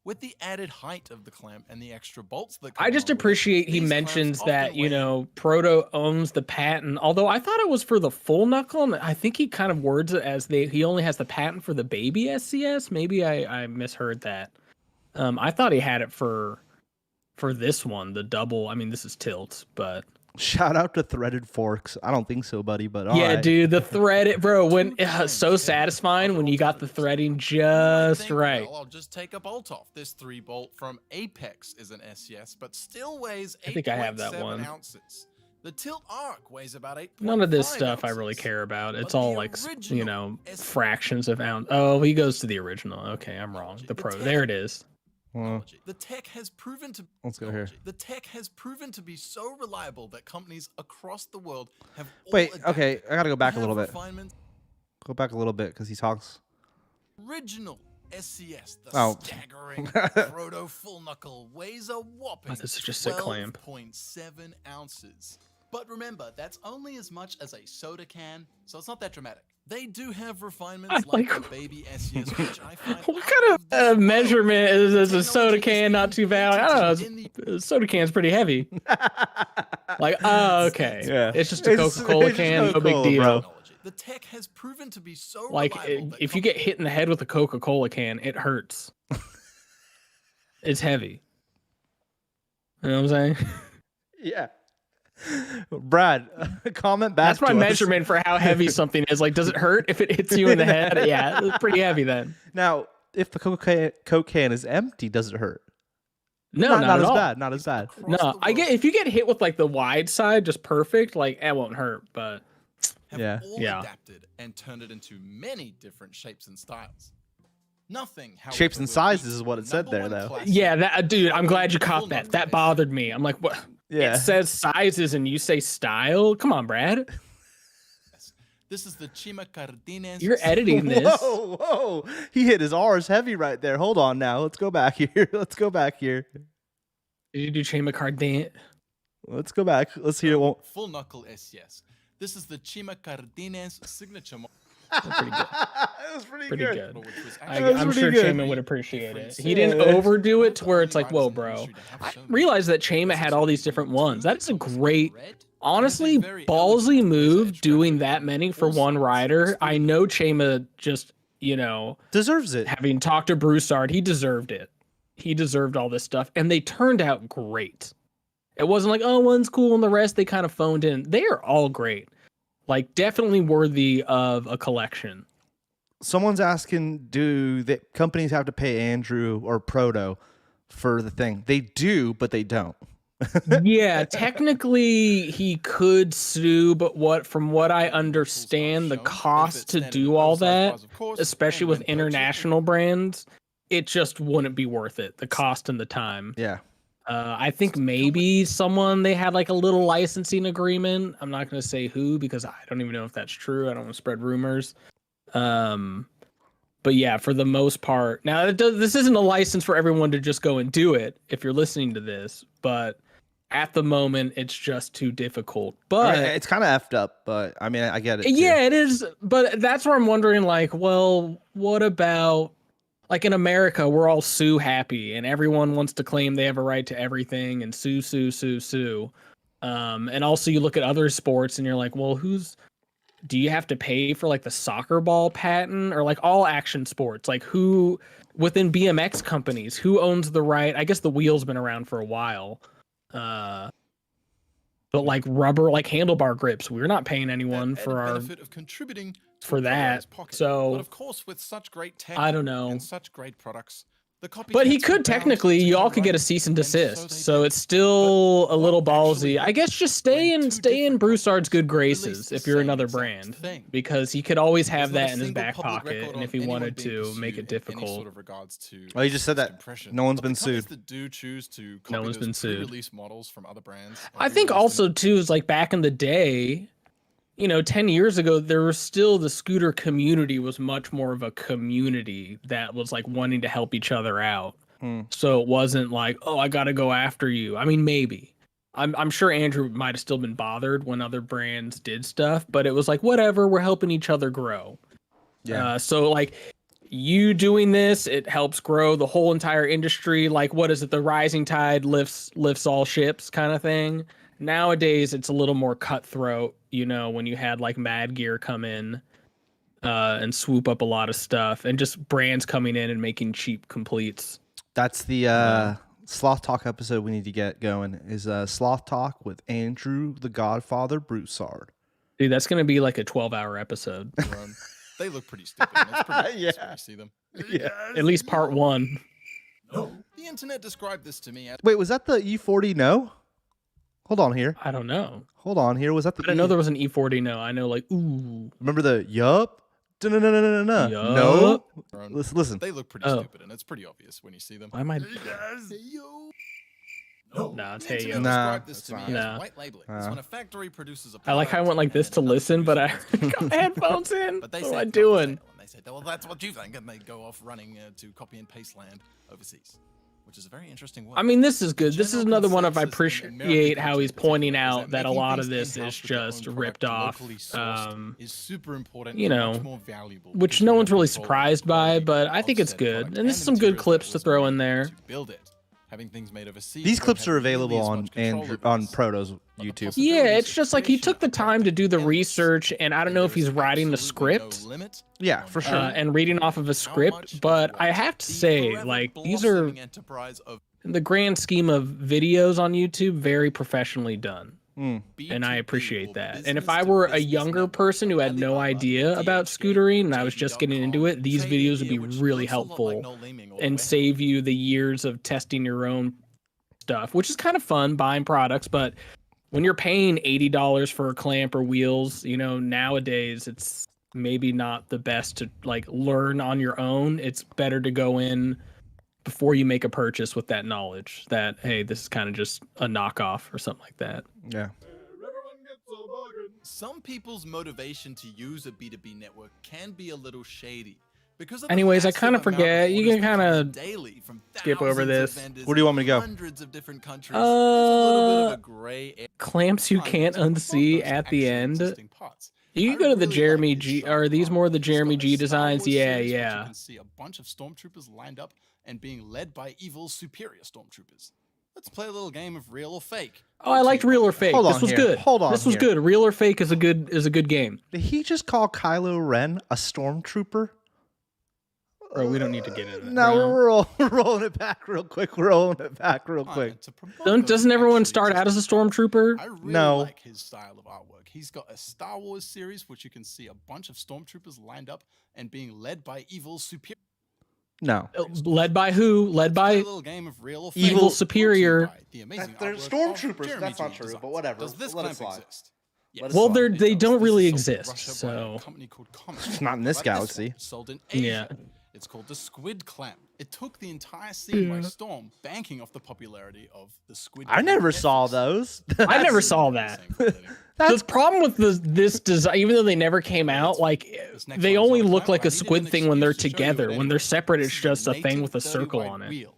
With the added height of the clamp and the extra bolts that come I just along with it, appreciate he these mentions clamps that, often you weigh know, Proto owns the patent. Although I thought it was for the full knuckle, and I think he kind of words it as he only has the patent for the baby SCS. Maybe I misheard that. I thought he had it for this one, the double. I mean, this is tilt, but Shout out to threaded forks. I don't think so, buddy, but all yeah, right. dude, the thread, bro. When Two times so heavier satisfying upper when you got the alternatives. threading You might just think, right. well, I'll just take a bolt off. This 3-bolt from Apex is an SCS, but still weighs I think I have that 8.7 one. ounces. The Tilt Arc weighs about 8. None of this stuff I really care about. It's But all the like, you original know, SCS fractions of ounce. Oh, he goes to the original. Okay, I'm wrong. The Pro. There it is. Well, The tech has proven to let's go here. The tech has proven to be so reliable that companies across the world have all Wait, adapted. okay, I gotta go back a Have little bit. refinements. Go back a little bit because he talks. Original SCS, the Oh. staggering Proto Full Knuckle weighs a whopping this is just a clamp. 12.7 ounces. But remember, that's only as much as a soda can, so it's not that dramatic. They do have refinements like the baby SCS, which I find What out kind of this of world. measure is a soda Technology is can? Not too bad. I don't in know. the- A soda can's pretty heavy. Like, oh, okay. Yeah. It's just a It's- Coca-Cola it's just can. No big Coca-Cola, deal. bro. Technology. The tech has proven to be so Like, reliable that if you get hit in the head with a Coca-Cola can, it hurts. It's heavy. You know what I'm saying? Yeah. Brad, comment back. That's my to us. measurement for how heavy something is. Like, does it hurt if it hits you in the head? Yeah, it's pretty heavy then. Now, if the Coke can is empty, does it hurt? No, not not at as all. bad. Not as bad. across No, the I get world if you get hit with like the wide side, just perfect, like it won't hurt. But have Yeah. all Yeah. adapted and turned it into many different shapes and styles. Nothing, however, Shapes and will sizes beat is what it the said number there, one though. classic yeah, that dude, I'm glad you Full caught that. knuckle That SCS. bothered me. I'm like, what? Yeah. It says sizes and you say style. Come on, Brad. This is the Chima Cardines. You're editing this. Whoa, whoa! He hit his R's heavy right there. Hold on now. Let's go back here. Let's go back here. Did you do Chama Cardin? Let's go back. Let's hear it. Won't. Full knuckle SCS. This is the Chima Cardines signature model, Pretty good. It was pretty good. which was I, actually That's I'm pretty sure good. Chama would appreciate it. He Yeah. didn't overdo it to where it's like, One whoa, of the only bro. riders in the industry to have I shown realized that this. Chama had all these different ones. That is a great, Red. honestly, very ballsy elegant move edge doing graphic that on many all for one sides. rider. I know Chama just, you know, Deserves it. having talked to Broussard, he deserved it. He deserved all this stuff, and they turned out great. It wasn't like, oh, one's cool and the rest they kind of phoned in. They are all great. Like, definitely worthy of a collection. Someone's asking, do the companies have to pay Andrew or Proto for the thing? They do, but they don't. Yeah, technically he could sue, but from what I understand, the cost to do all that, especially with international brands, it just wouldn't be worth it. The cost and the time. Yeah. I think maybe they had like a little licensing agreement. I'm not going to say who because I don't even know if that's true. I don't want to spread rumors. But yeah, for the most part, now this isn't a license for everyone to just go and do it if you're listening to this, but at the moment it's just too difficult. But It's kind of effed up, but I mean, I get it. too. yeah, it is. But that's where I'm wondering, like, well, what about, like, in America, we're all sue happy and everyone wants to claim they have a right to everything and sue. And also you look at other sports and you're like, well, do you have to pay for like the soccer ball patent or like all action sports? Like who within BMX companies, who owns the right? I guess the wheel's been around for a while. But like rubber, like handlebar grips, we're not paying anyone for our benefit of contributing to for a that. player's pocket. So but of course, with such great tech, I don't know. and such great products, the But he copycats could were bound technically, to you all come could get a right, cease and and so desist. they So did. it's still But a little what actually ballsy. I guess just stay in Broussard's good graces if you're another brand, because he could always have that in his back pocket, and if he wanted to make it difficult. Sort of regards to Oh, you just said that. compression. No one's But been the companies sued. that do choose to No copy one's those been sued. pre-release models from other brands. I think also too is like back in the day, 10 years ago, there was still the scooter community was much more of a community that was like wanting to help each other out. So it wasn't like, oh, I got to go after you. I mean, maybe. I'm sure Andrew might have still been bothered when other brands did stuff, but it was like, whatever, we're helping each other grow. Yeah. So like, you doing this, it helps grow the whole entire industry. Like, what is it? The rising tide lifts all ships kind of thing. Nowadays, it's a little more cutthroat, you know, when you had like Mad Gear come in and swoop up a lot of stuff, and just brands coming in and making cheap completes. That's the Sloth Talk episode we need to get going, is Sloth Talk with Andrew the Godfather Broussard. Dude, that's going to be like a 12-hour episode. They look pretty stupid. And it's pretty obvious when you see them. Yeah. At least part 1. The internet described this to me as Wait, was that the E40 No? Hold on here. I don't know. Hold on here. Was that the I know there was an E40 no. I know, like, ooh. Remember the yup? No. Yup. Listen. they look pretty stupid, and it's pretty obvious when you see them. Why am I... Hey, yo. No, it's hey, yo. Nah, Described this to me that's as not. white labeling. It's when a factory produces a I like how I product went like this and to another listen, but I producer got headphones in. But they What say am I it's not for doing? sale, and they say, well, that's what you think, and they go off running to copy and paste land overseas, which is a very interesting way. I mean, this is good. This is General another one of I consensus in appreciate American how he's culture in pointing particular is out that a making lot of things this in-house is with your own just product ripped off, locally sourced is super important, you and know, much more valuable which because no you one's have really control surprised of the by, quality but I of think it's said good. product And this is the some good materials that clips to was throw in made there. to build it. Having things made overseas, These don't clips have are nearly available as on much control Andrew, over on this. Proto's But the YouTube. possibilities Yeah, of it's just like he took the creation time to do the are endless, research, and I don't and know there if he's is writing the absolutely no script limit Yeah, on for how sure. and reading off of a script, much but you I want. have to The say, forever like, these are, blossoming enterprise of in the grand scheme of videos on YouTube, very professionally done. And I B2B appreciate or that. And if business I to were a business younger networks person who like had no Alibaba, idea about DHgate, scootering and I was just getting into it, these JD.com, videos would be which really looks a lot like helpful Noel Leeming or and Weta. save you the years of testing your own stuff, which is kind of fun buying products. But when you're paying $80 for a clamp or wheels, you know, nowadays it's maybe not the best to like learn on your own. It's better to go in before you make a purchase with that knowledge that, hey, this is kind of just a knockoff or something like that. Yeah. Some people's motivation to use a B2B network can be a little shady. Because of the Anyways, I massive kinda amount of forget. You orders can that come kinda in daily from skip over thousands of this. vendors Where do you want me to go? in hundreds of different countries. There's a little bit of a gray area. Clamps you can't unsee at the end. You can go to the Jeremy G. Are these more of the Jeremy G designs? Yeah, You yeah. can see a bunch of stormtroopers lined up and being led by evil superior stormtroopers. Let's play a little game of real or fake. Oh, I liked real or fake. Hold This on was here. good. Hold on This was here. good. Real or fake is a good game. Did he just call Kylo Ren a stormtrooper? Bro, we don't need to get into that. No, right now. we're rolling it back real quick. We're rolling it back real quick. Doesn't everyone start out as a stormtrooper? I really No. like his style of artwork. He's got a Star Wars series, which you can see a bunch of stormtroopers lined up and being led by evil superior. No. Led by who? Led Play a by little game of real or Evil fake, brought to you superior. by the amazing They're artwork of stormtroopers. Jeremy That's not G true, Designs. but whatever. Does this Let it clamp slide. exist? Let Yes. it Well, slide. they It don't does. really This is sold in exist, Russia by a so company called Comet. Not in this But galaxy. one is sold in Asia. Yeah. It's called the squid clamp. It took the entire scene by storm, banking off the popularity of the squid. I never clamp saw efforts. those. I never saw Same that. thing. The problem with this design, even though they never came out, like next they one is only on look clamp. like I a needed squid an thing when they're excuse to show you it together. When anyway. they're separate, it's This is just a thing native with a 30 circle wide on it. wheel.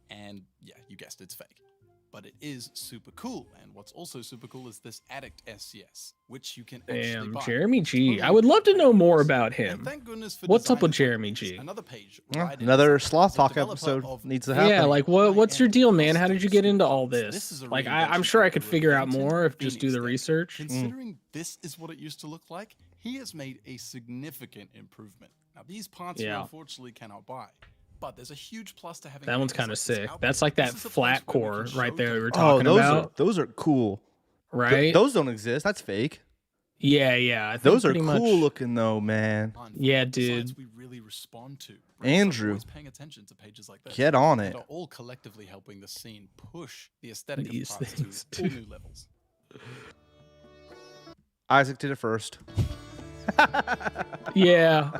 And yeah, you guessed it's fake. But it is super cool. And what's also super cool is this Addict SCS, which you can actually Damn, buy. Jeremy G. Totally I would love to know free. more about And him. thank goodness for What's up with designers like Jeremy this. G? Another page. Yeah, right in another design. Sloth The Talk developer episode of needs to happen. Yeah, like what's your high-end deal, man? How did you get custom into all scoot this? clamps. This is a Like I'm reinvention sure I of could the figure out Remington more if just do Phoenix the deck. research. Considering this is what it used to look like, he has made a significant improvement. Now these parts you Yeah. unfortunately cannot buy. But there's a huge plus to having That one's videos kind like of this sick. out That's there. like that This is a place flat where we core can right show there we were different Oh, talking about, those are cool. right? Those don't exist. That's fake. Yeah. I think Those are pretty cool much- looking though, man. fun Yeah, sites dude. we really respond to. Andrew, Always paying attention to pages like this. Get on that it. are all collectively helping the scene push the aesthetic These of parts things, to all new levels. Isaac did it first. Yeah.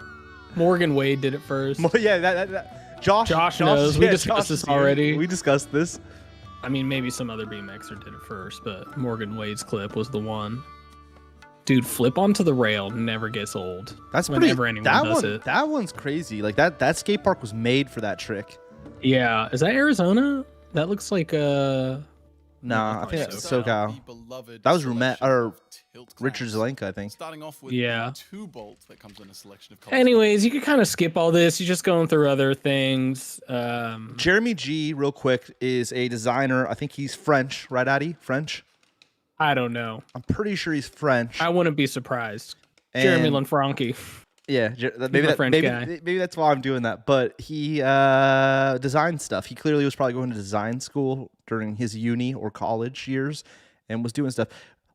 Morgan Wade did it first. Well, yeah, that Josh knows. We yeah, discussed Josh this is here. already. We discussed this. I mean, maybe some other BMXer did it first, but Morgan Wade's clip was the one. Dude, flip onto the rail never gets old. That's whenever pretty. anyone That does one, it. that one's crazy. Like that skate park was made for that trick. Yeah, is that Arizona? That looks like Nah, I think Next that's up, SoCal. the beloved That was Rumet selection or of tilt Richard clamps. Zelenka, I think. Starting off with Yeah. the 2-bolt that comes in a selection of colors. Anyways, you could kind of skip all this. You're just going through other things. Jeremy G, real quick, is a designer. I think he's French, right, Addy? French? I don't know. I'm pretty sure he's French. I wouldn't be surprised. Jeremy And- Lanfranchi. Yeah, maybe a French guy. maybe that's why I'm doing that. But he designed stuff. He clearly was probably going to design school during his uni or college years, and was doing stuff.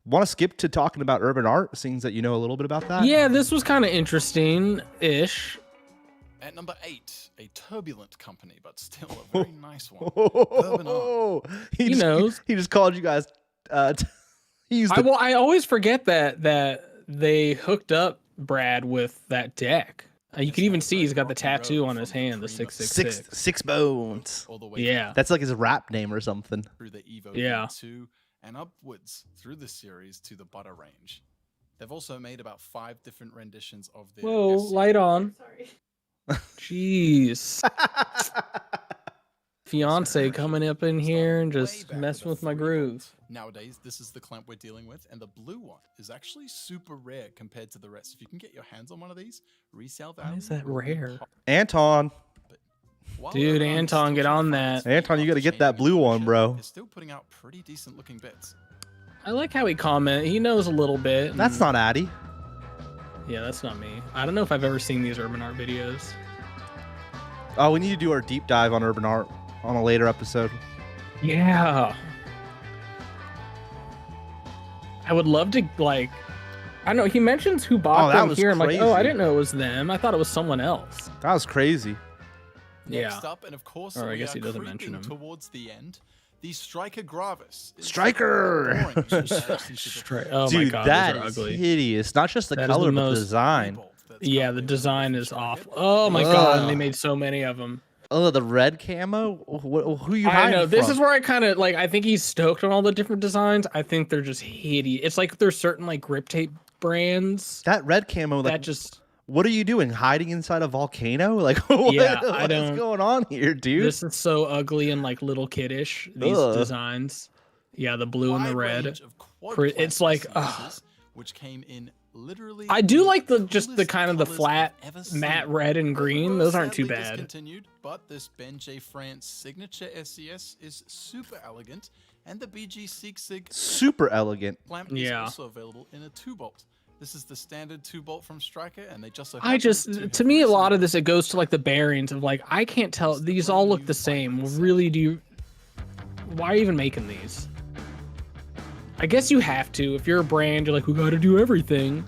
Want to skip to talking about urban art, seeing that you know a little bit about that? Yeah, this was kind of interesting-ish. At number 8, a turbulent company, but still a very nice one. Urban Art. Oh, He knows. He just called you guys. He used the, I always forget that they hooked up Brad with that deck. You can even see he's got the tattoo on his hand, the 666. six bones. All the way Yeah. That's like his rap name or something. through the Evo Yeah. V2 and upwards through the series to the Butter range. They've also made about 5 different renditions of their Whoa, S- light on. Sorry. Jeez. Fiance coming up in here and Way just back messing with my 3 groove. volts. Nowadays, this is the clamp we're dealing with, and the blue one is actually super rare compared to the rest. If you can get your hands on one of these, resale value. is that will be rare? hot. Anton. While Dude, Urban Art is Anton, still get trying to on find that. its feet Anton, you after gotta get changing that blue one, ownership, bro. It's still putting out pretty decent looking bits. I like how he he knows a little bit. That's and- not Addy. Yeah, that's not me. I don't know if I've ever seen these urban art videos. Oh, we need to do our deep dive on urban art on a later episode. Yeah. I would love to, like, I don't know, he mentions who bought that them was here. I'm like, oh, I crazy. didn't know it was them. I thought it was someone else. That was crazy. Yeah. Next up, and of course, Or I we guess are he doesn't mention creeping him. towards the end. The Striker Gravis. is Striker! orange relationship with Oh my Dude, god, that those are is ugly. hideous. Not just the That is color, the but the most- design. Bolt that's Yeah, the currently design available is for awful. Striker. Oh my god, and they Ugh. made so many of them. Oh, the red camo? Who you I hiding know. This from? is where I kind of like. I think he's stoked on all the different designs. I think they're just hideous. It's like there's certain like grip tape brands That red camo, like, that just. what are you doing? Hiding inside a volcano? Like, what, Yeah, I what is don't- going on here, dude? This is so ugly and like little kiddish. These Ugh. designs. Yeah, the blue and the Wide red. range of quad It's clamp like, series, which came in literally. I do like the coolest just the kind of the colours flat I've ever seen. matte red and green. Were Those aren't too sadly bad. discontinued, but this Ben J. France signature SCS is super elegant, and the BG Sig Super elegant. clamp is Yeah. also available in a 2-bolt. This is the standard 2-bolt from Striker, and they just so I happen just have to me a lot of recently- this it goes to like the bearings of like I can't tell these all look the same. Really, do you? Why are you even making these? I guess you have to. If you're a brand, you're like, we got to do everything.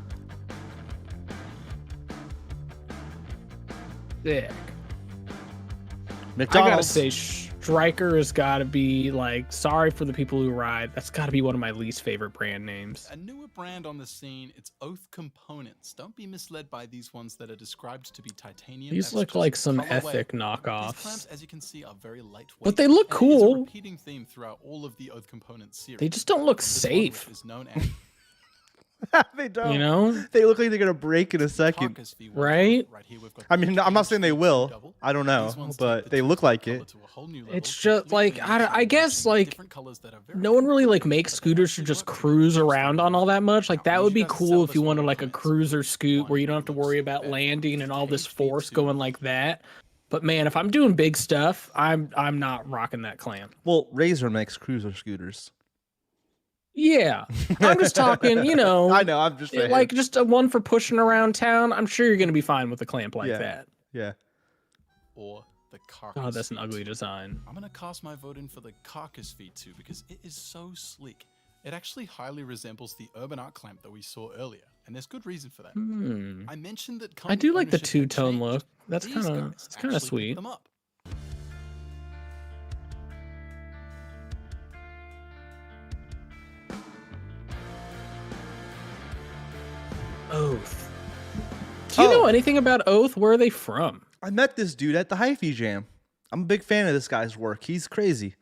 Sick. I gotta McDonald's. say, Striker has got to be like. Sorry for the people who ride. That's got to be one of my least favorite brand names. A newer brand on the scene, it's Oath Components. Don't be misled by these ones that are described to be titanium. These That's look just like some colorway. ethic These knockoffs. clamps, as you can see, are very lightweight. But they look and it is a cool. repeating theme throughout all of the Oath Components series. They just don't look This one, which safe. is known as They don't. You know? They look like they're gonna break in a second. Carcass V1. Right? Right here we've got I mean, I'm not saying they the will. double. I don't know, These ones take but the they two look like color it. to a whole new level, It's just like completely I guess matching like different colors that are very no one really like different, makes but they scooters to actually just work cruise together. around on all that much. Like Now, that we would be usually cool sell if you this wanted one like a as cruiser scoot where you don't have to looks worry about better. landing and all this HV2. force going like that. But man, if I'm doing big stuff, I'm not rocking that clamp. Well, Razor makes cruiser scooters. Yeah, I'm just talking. You know, I know. I'm just saying. like just a one for pushing around town. I'm sure you're gonna be fine with a clamp like Yeah. that. yeah. Or the Carcass Oh, that's an V2. ugly design. I'm gonna cast my vote in for the Carcass V2 because it is so sleek. It actually highly resembles the Urban Art clamp that we saw earlier, and there's good reason for that. Hmm. I mentioned that I do like the company ownership had two-tone changed. look. That's These kind of guys it's kind of actually picked sweet. them up. Oath. Do you know Oh. anything about Oath? Where are they from? I met this dude at the Hyphy Jam. I'm a big fan of this guy's work. He's crazy.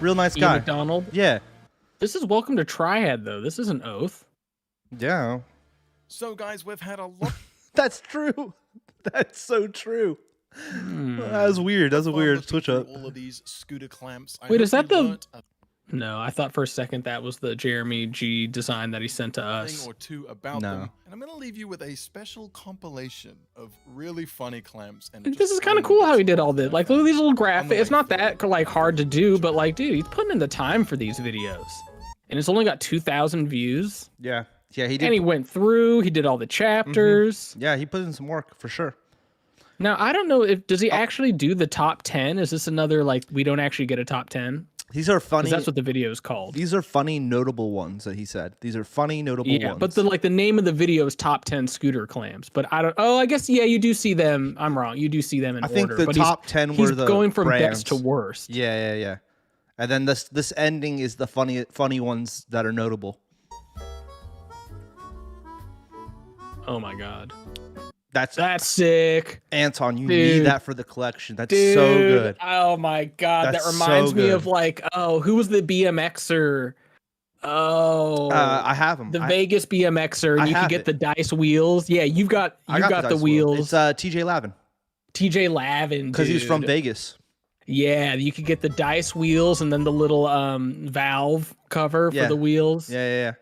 Real nice Ian guy. McDonald. Yeah. This is Welcome to Triad, though. This isn't Oath. Yeah. So, guys, we've had a lot. That's true. That's so true. Hmm. That was weird. That's a fun weird looking switch through up. All of these scooter clamps. I Wait, hope is that you the- learnt a- No, I thought for a second that was the Jeremy G design that he sent to us. Thing or two about No. them, and I'm gonna leave you with a special compilation of really funny clamps. And This just is kind of random cool how he bits did of all that this. I Like, look at found these little on the graphics. It's way not through. that like hard to do, but like, dude, he's putting in the time for these videos, and it's only got 2,000 views. Yeah. Yeah, he did. And he went through. He did all the chapters. Yeah, he put in some work for sure. Now I don't know if does he actually do the top 10? Is this another like we don't actually get a top 10? These are funny. That's what the video is called. These are funny, notable ones that he said. These are funny, notable Yeah, ones. but the name of the video is top 10 scooter clamps. But I don't. Oh, I guess yeah, you do see them. I'm wrong. You do see them in I order. think the but top 10 he's were the going from brands. best to worst. Yeah. And then this ending is the funny ones that are notable. Oh my god, That's sick. Anton. You Dude. need that for the collection. That's Dude, so good. Oh my god, That's that reminds so me good. of like, oh, who was the BMXer? Oh, I have them. the Vegas BMXer, and I you could have get it. the dice wheels. Yeah, you got the dice wheels. It's TJ Lavin TJ Lavin, because he's from dude. Vegas. Yeah, you could get the dice wheels and then the little valve cover Yeah. for the wheels. Yeah.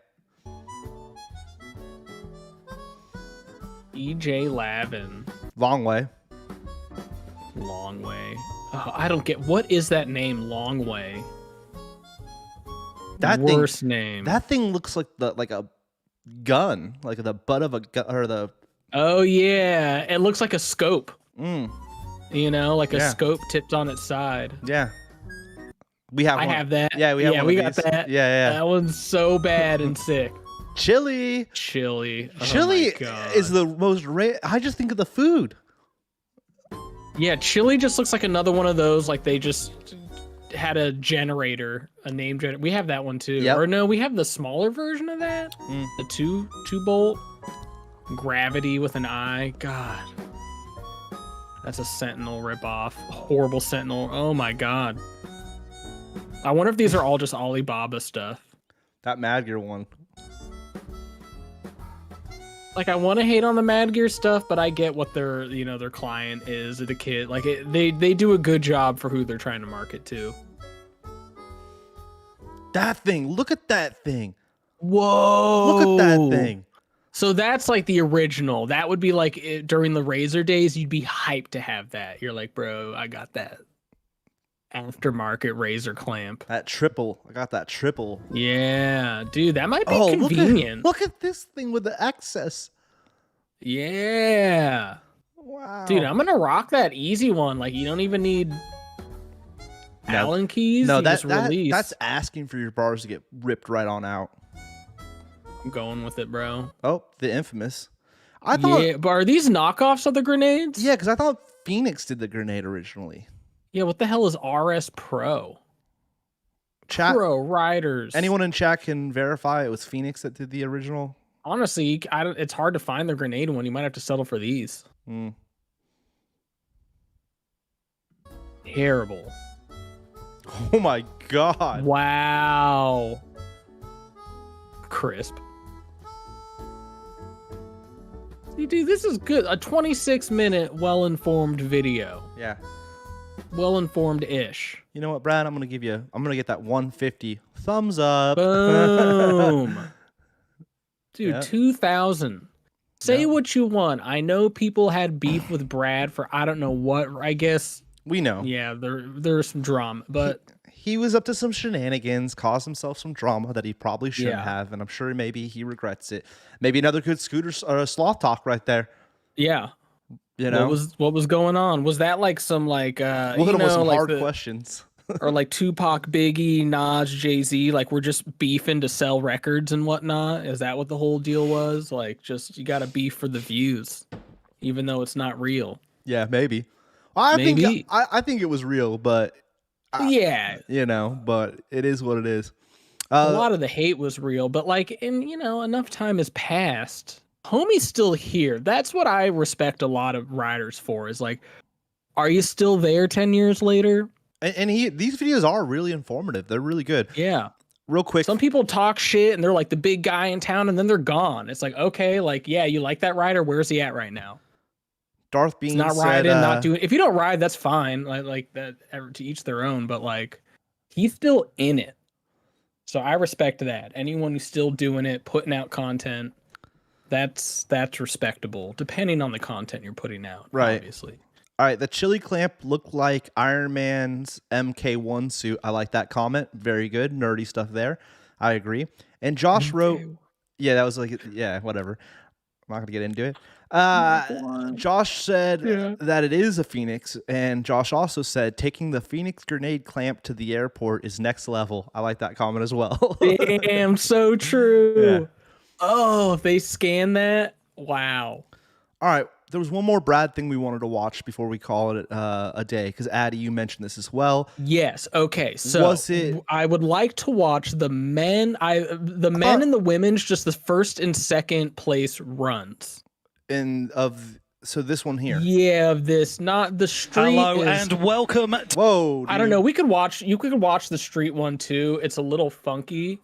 EJ Lavin, Long way. Long Way. Oh, I don't get what is that name, Long Way. That Worst name. That thing looks like a gun, like the butt of a gun, or the. Oh yeah, it looks like a scope. Mm, You know, like a Yeah. scope tipped on its side. yeah. We have. I one. have that. Yeah, we have. one we of got these. that. Yeah. That one's so bad and sick. Chili. Chili. Oh Chili my God. is the most rare. I just think of the food. Yeah, chili just looks like another one of those. Like they just had a generator, a name generator. We have that one too. Yep. Or no, we have the smaller version of that. Mm. The two bolt gravity with an eye. God, that's a Sentinel ripoff. Horrible Sentinel. Oh my God. I wonder if these are all just Alibaba stuff. That Mad Gear one. Like I want to hate on the Mad Gear stuff, but I get what their their client is, the kid. Like they do a good job for who they're trying to market to. That thing. Look at that thing. Whoa! Look at that thing. So that's like the original. That would be like during the Razor days, you'd be hyped to have that. You're like, bro, I got that aftermarket Razor clamp. That triple. I got that triple. Yeah, dude, that might be Oh, convenient. look at this thing with the excess. Yeah, Wow. dude, I'm gonna rock that easy one. Like you don't even need Allen keys. No, you just release. that's asking for your bars to get ripped right on out. I'm going with it, bro. Oh, the infamous. I thought. Yeah, but are these knockoffs of the grenades? Yeah, because I thought Phoenix did the grenade originally. Yeah, what the hell is RS Pro? Chat. Pro Riders. Anyone in chat can verify it was Phoenix that did the original. Honestly, it's hard to find the grenade one. You might have to settle for these. Mm. Terrible. Oh my god. Wow. Crisp. See, dude, this is good. A 26-minute well-informed video. Yeah. Well-informed-ish. You know what, Brad? I'm gonna get that 150 thumbs up. Boom. Dude, Yeah. 2,000. Say Yeah. what you want. I know people had beef with Brad for I don't know what. I guess, We know. yeah, there's some drama, but He was up to some shenanigans, caused himself some drama that he probably shouldn't Yeah. have, and I'm sure maybe he regrets it. Maybe another good scooter or sloth talk right there. yeah. You know, What was going on? Was that like some like we'll hit him with some hard questions. or like Tupac, Biggie, Nas, Jay-Z, like we're just beefing to sell records and whatnot? Is that what the whole deal was? Like just you gotta beef for the views, even though it's not real. Yeah, maybe. I Maybe. think I think it was real, but Yeah. you know, but it is what it is. A lot of the hate was real, but like enough time has passed. Homie's still here. That's what I respect a lot of riders for, is like, are you still there 10 years later? And these videos are really informative. They're really good. Yeah. Real quick. Some people talk shit and they're like the big guy in town and then they're gone. It's like, okay, like, yeah, you like that rider? Where's he at right now? Darth Bean He's not said, riding, not doing. If you don't ride, that's fine. Like that, to each their own. But like, he's still in it. So I respect that. Anyone who's still doing it, putting out content, that's respectable, depending on the content you're putting out, Right. obviously. All right, the chili clamp looked like Iron Man's MK1 suit. I like that comment. Very good. Nerdy stuff there. I agree. And Josh wrote, yeah, that was like, yeah, whatever. I'm not going to get into it. Josh said that it is a Phoenix, and Josh also said taking the Phoenix grenade clamp to the airport is next level. I like that comment as well. Damn, so true. Yeah. Oh, if they scan that, wow. All right, there was one more Brad thing we wanted to watch before we call it a day, because Addy, you mentioned this as well. Yes. Okay. So I would like to watch the men. The men and the women's, just the first and second place runs. So this one here. Yeah, this, not the street. Hello and welcome. Whoa. Dude. I don't know. You could watch the street one too. It's a little funky.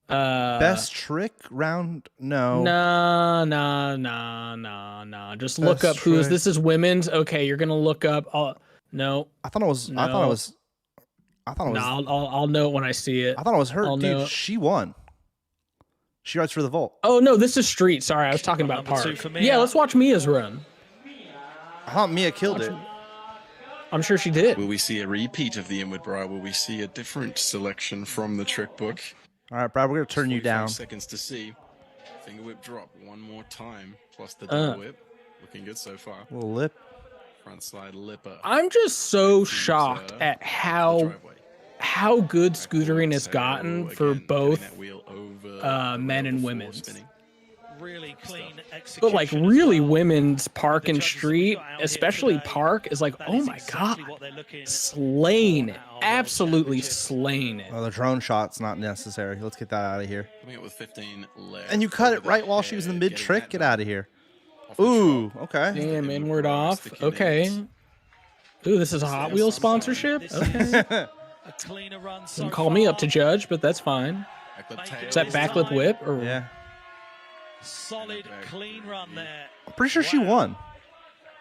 Best trick round? No. Nah. Just look up who's this is women's. Okay, you're gonna look up. No. I thought it was. No. I thought it was. No, I'll know it when I see it. I thought it was her. I'll Dude, know. She won. She rides for the vault. Oh no, this is street. Sorry, I was talking about park. Yeah, let's watch Mia's run. I thought Mia killed it. I'm sure she did. Will we see a repeat of the Inward Bra? Will we see a different selection from the trick book? All right, Brad, we're going to turn you down. Seconds to see. Finger whip drop one more time, plus the double whip. Looking good so far. Little lip. Front slide lipper. I'm just so shocked at how good scootering has gotten for both men and women's. Really clean execution. But like really women's park and street, especially park, is like, oh my god, slaying it. Absolutely slaying it. Oh, the drone shot's not necessary. Let's get that out of here. Coming up with 15 left. And you cut it right while she was in the mid-trick? Get out of here. Ooh, okay. Damn, inward off. Okay. Ooh, this is a Hot Wheels sponsorship? Okay. Didn't call me up to judge, but that's fine. Is that backlip whip? Or... Yeah. Solid, clean run there. I'm pretty sure she won.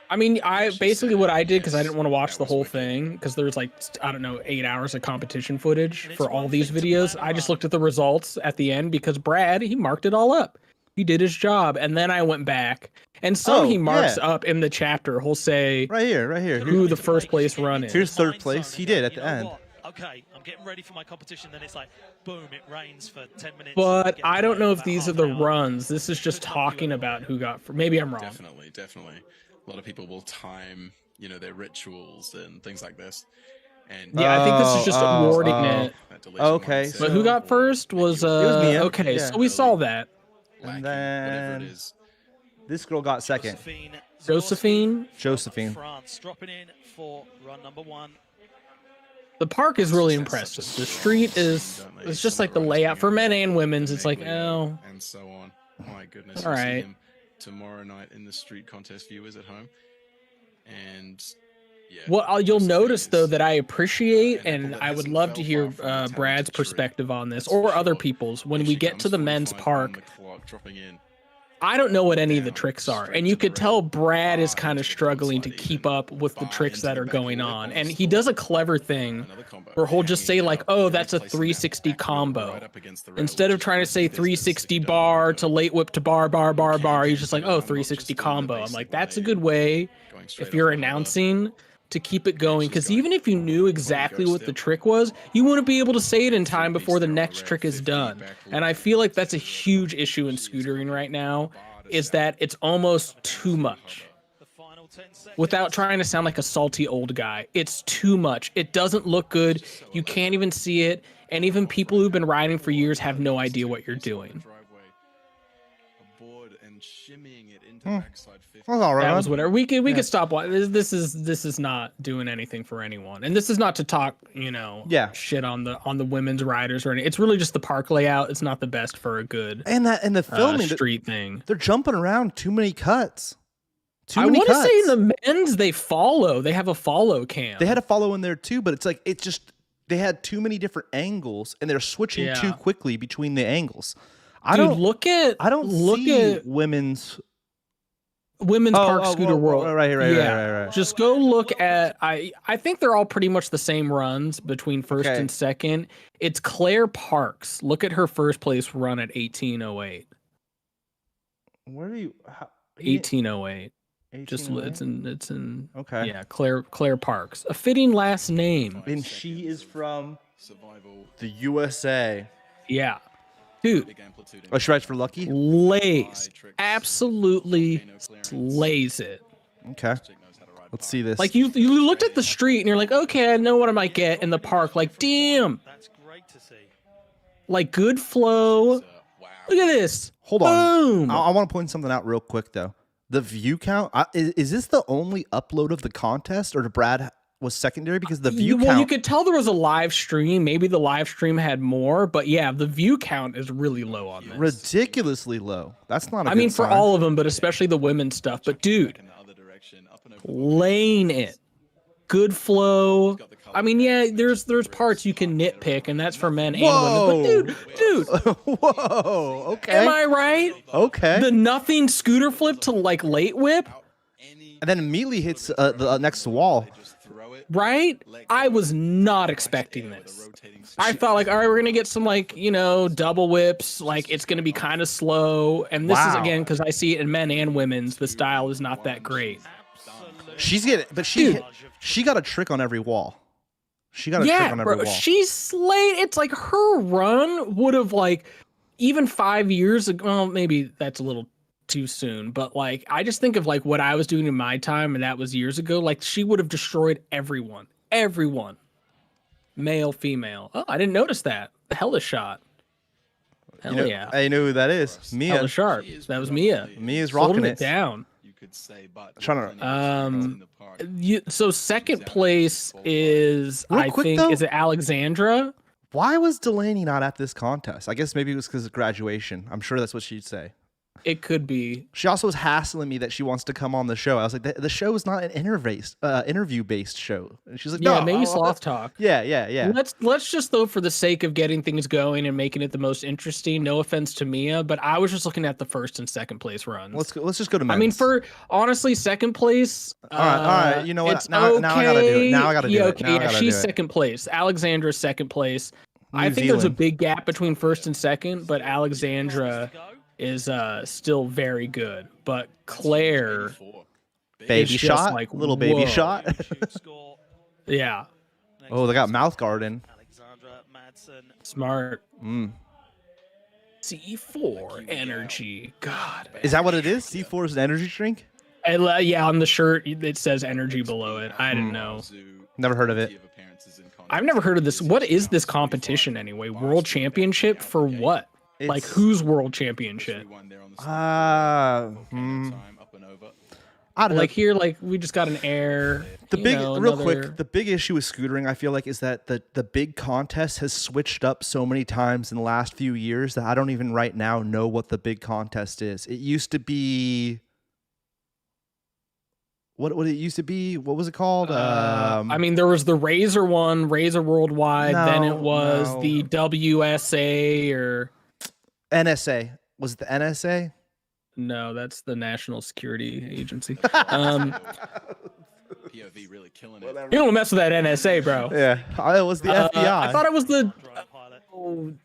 I mean, basically what I did, because I didn't want to watch the whole thing, because there's like, I don't know, 8 hours of competition footage for all these videos. I just looked at the results at the end because Brad, he marked it all up. He did his job. And then I went back, and he marks up in the chapter. He'll say right here who the first place run is. Here's third place. He did at the end. Okay, I'm getting ready for my competition. Then it's like, boom, it rains for 10 minutes. But I don't know if these are the runs. This is just talking about who got. Maybe I'm wrong. Definitely. A lot of people will time, their rituals and things like this. And yeah, I think this is just awarding it. Okay. But who got first was Mia. okay. Yeah. So we saw that. And then this girl got second. Josephine. France dropping in for run number 1. The park is really impressive. The street it's just like the layout for men and women's. It's like, oh. And so on. My goodness. All right. Tomorrow night in the street contest viewers at home. And yeah. Well, you'll notice though that I appreciate, and I would love to hear Brad's perspective on this, or other people's, when we get to the men's park. I don't know what any of the tricks are, and you could tell Brad is kind of struggling to keep up with the tricks that are going on. And he does a clever thing where he'll just say like, oh, that's a 360 combo. Instead of trying to say 360 bar to late whip to bar, he's just like, oh, 360 combo. I'm like, that's a good way if you're announcing to keep it going, because even if you knew exactly what the trick was, you wouldn't be able to say it in time before the next trick is done. And I feel like that's a huge issue in scootering right now, is that it's almost too much. Without trying to sound like a salty old guy, it's too much. It doesn't look good. You can't even see it. And even people who've been riding for years have no idea what you're doing. That's all right. That was whatever. We could stop watching. This is not doing anything for anyone, and this is not to talk, shit on the women's riders or anything. It's really just the park layout. It's not the best for a good and the filming street thing. They're jumping around too many cuts. I want to say the men's they have a follow cam. They had a follow in there too, but it's just they had too many different angles, and they're switching too quickly between the angles. I don't see women's. Women's Park Scooter World. Right. Just go look at. I think they're all pretty much the same runs between first and second. It's Claire Parks. Look at her first place run at 1808. Where are you? 1808. 1808? Just it's in. Okay. Yeah, Claire Parks. A fitting last name. And she is from Survival. the USA. Yeah, dude. Big amplitude. Oh, she rides for Lucky. Lays. Absolutely slays it. Okay. Let's see this. Like you looked at the street and you're like, okay, I know what I might get in the park. Like, damn. That's great to see. Like good flow. Wow. Look at this. Hold on. Boom. I want to point something out real quick though. The view count. Is this the only upload of the contest, or Brad was secondary? Because the view count. You could tell there was a live stream. Maybe the live stream had more, but yeah, the view count is really low on this. Ridiculously low. That's not a I good mean, for sign. all of them, but especially the women's stuff. But dude, In the other direction, up and over. laying it. Good flow. I mean, yeah, there's parts you can nitpick, and that's for men and women. But dude, Whoa. Okay. am I right? Okay. The nothing scooter flip to like late whip, And then immediately hits the next wall. Just throw it. right? I was not expecting this. I thought like, all right, we're gonna get some like, you know, double whips. Like it's gonna be kind of slow. And this is Wow. again because I see it in men and women's. The style is not that great. She's getting, but she got a trick on every wall. She got a trick on every wall. She slayed. It's like her run would have like even 5 years ago. Well, maybe that's a little too soon, but like I just think of like what I was doing in my time, and that was years ago. Like she would have destroyed everyone, male, female. Oh, I didn't notice that. Hella shot. Hell You know, yeah. I know who that is. Mia. Hella sharp. That was Mia. Mia's rocking Holding it. it down. You could say, but Trying to- So second place is Real I quick, think though. is it Alexandra? Why was Delaney not at this contest? I guess maybe it was because of graduation. I'm sure that's what she'd say. It could be. She also was hassling me that she wants to come on the show. I was like, the show is not an interview-based show. And she's like, Yeah, no, maybe I'll- sloth talk. Yeah. Let's just though, for the sake of getting things going and making it the most interesting. No offense to Mia, but I was just looking at the first and second place runs. Let's just go to men's. I mean, for honestly, second place. all right. You know what? It's Now I gotta do it. Now I gotta do yeah, it. okay, Now I yeah, gotta she's do it. second place. Alexandra's second place. I New think there's a Zealand. big gap between first and second, but Alexandra is still very good. But Claire, Baby it's just shot, like, little baby whoa. shot. yeah, Oh, they got mouth guard in. Alexandra Madsen. smart. Mm. C4 energy. God. Is that what it is? C4 is an energy drink? Yeah, on the shirt it says energy below it. I didn't know. Never heard of it. I've never heard of this. What is this competition anyway? World Championship for what? Like It's- whose World Championship? I don't know. Like here, like we just got an air. Real quick, the big issue with scootering, I feel like, is that the big contest has switched up so many times in the last few years that I don't even right now know what the big contest is. It used to be what it used to be. What was it called? I mean, there was the Razor one, Razor Worldwide. Then it No, was no. the WSA or NSA. Was it the NSA? no, that's the National Security Agency. POV really killing it. You don't mess with that NSA, bro. Yeah, it was the FBI. I thought it was the Drone pilot.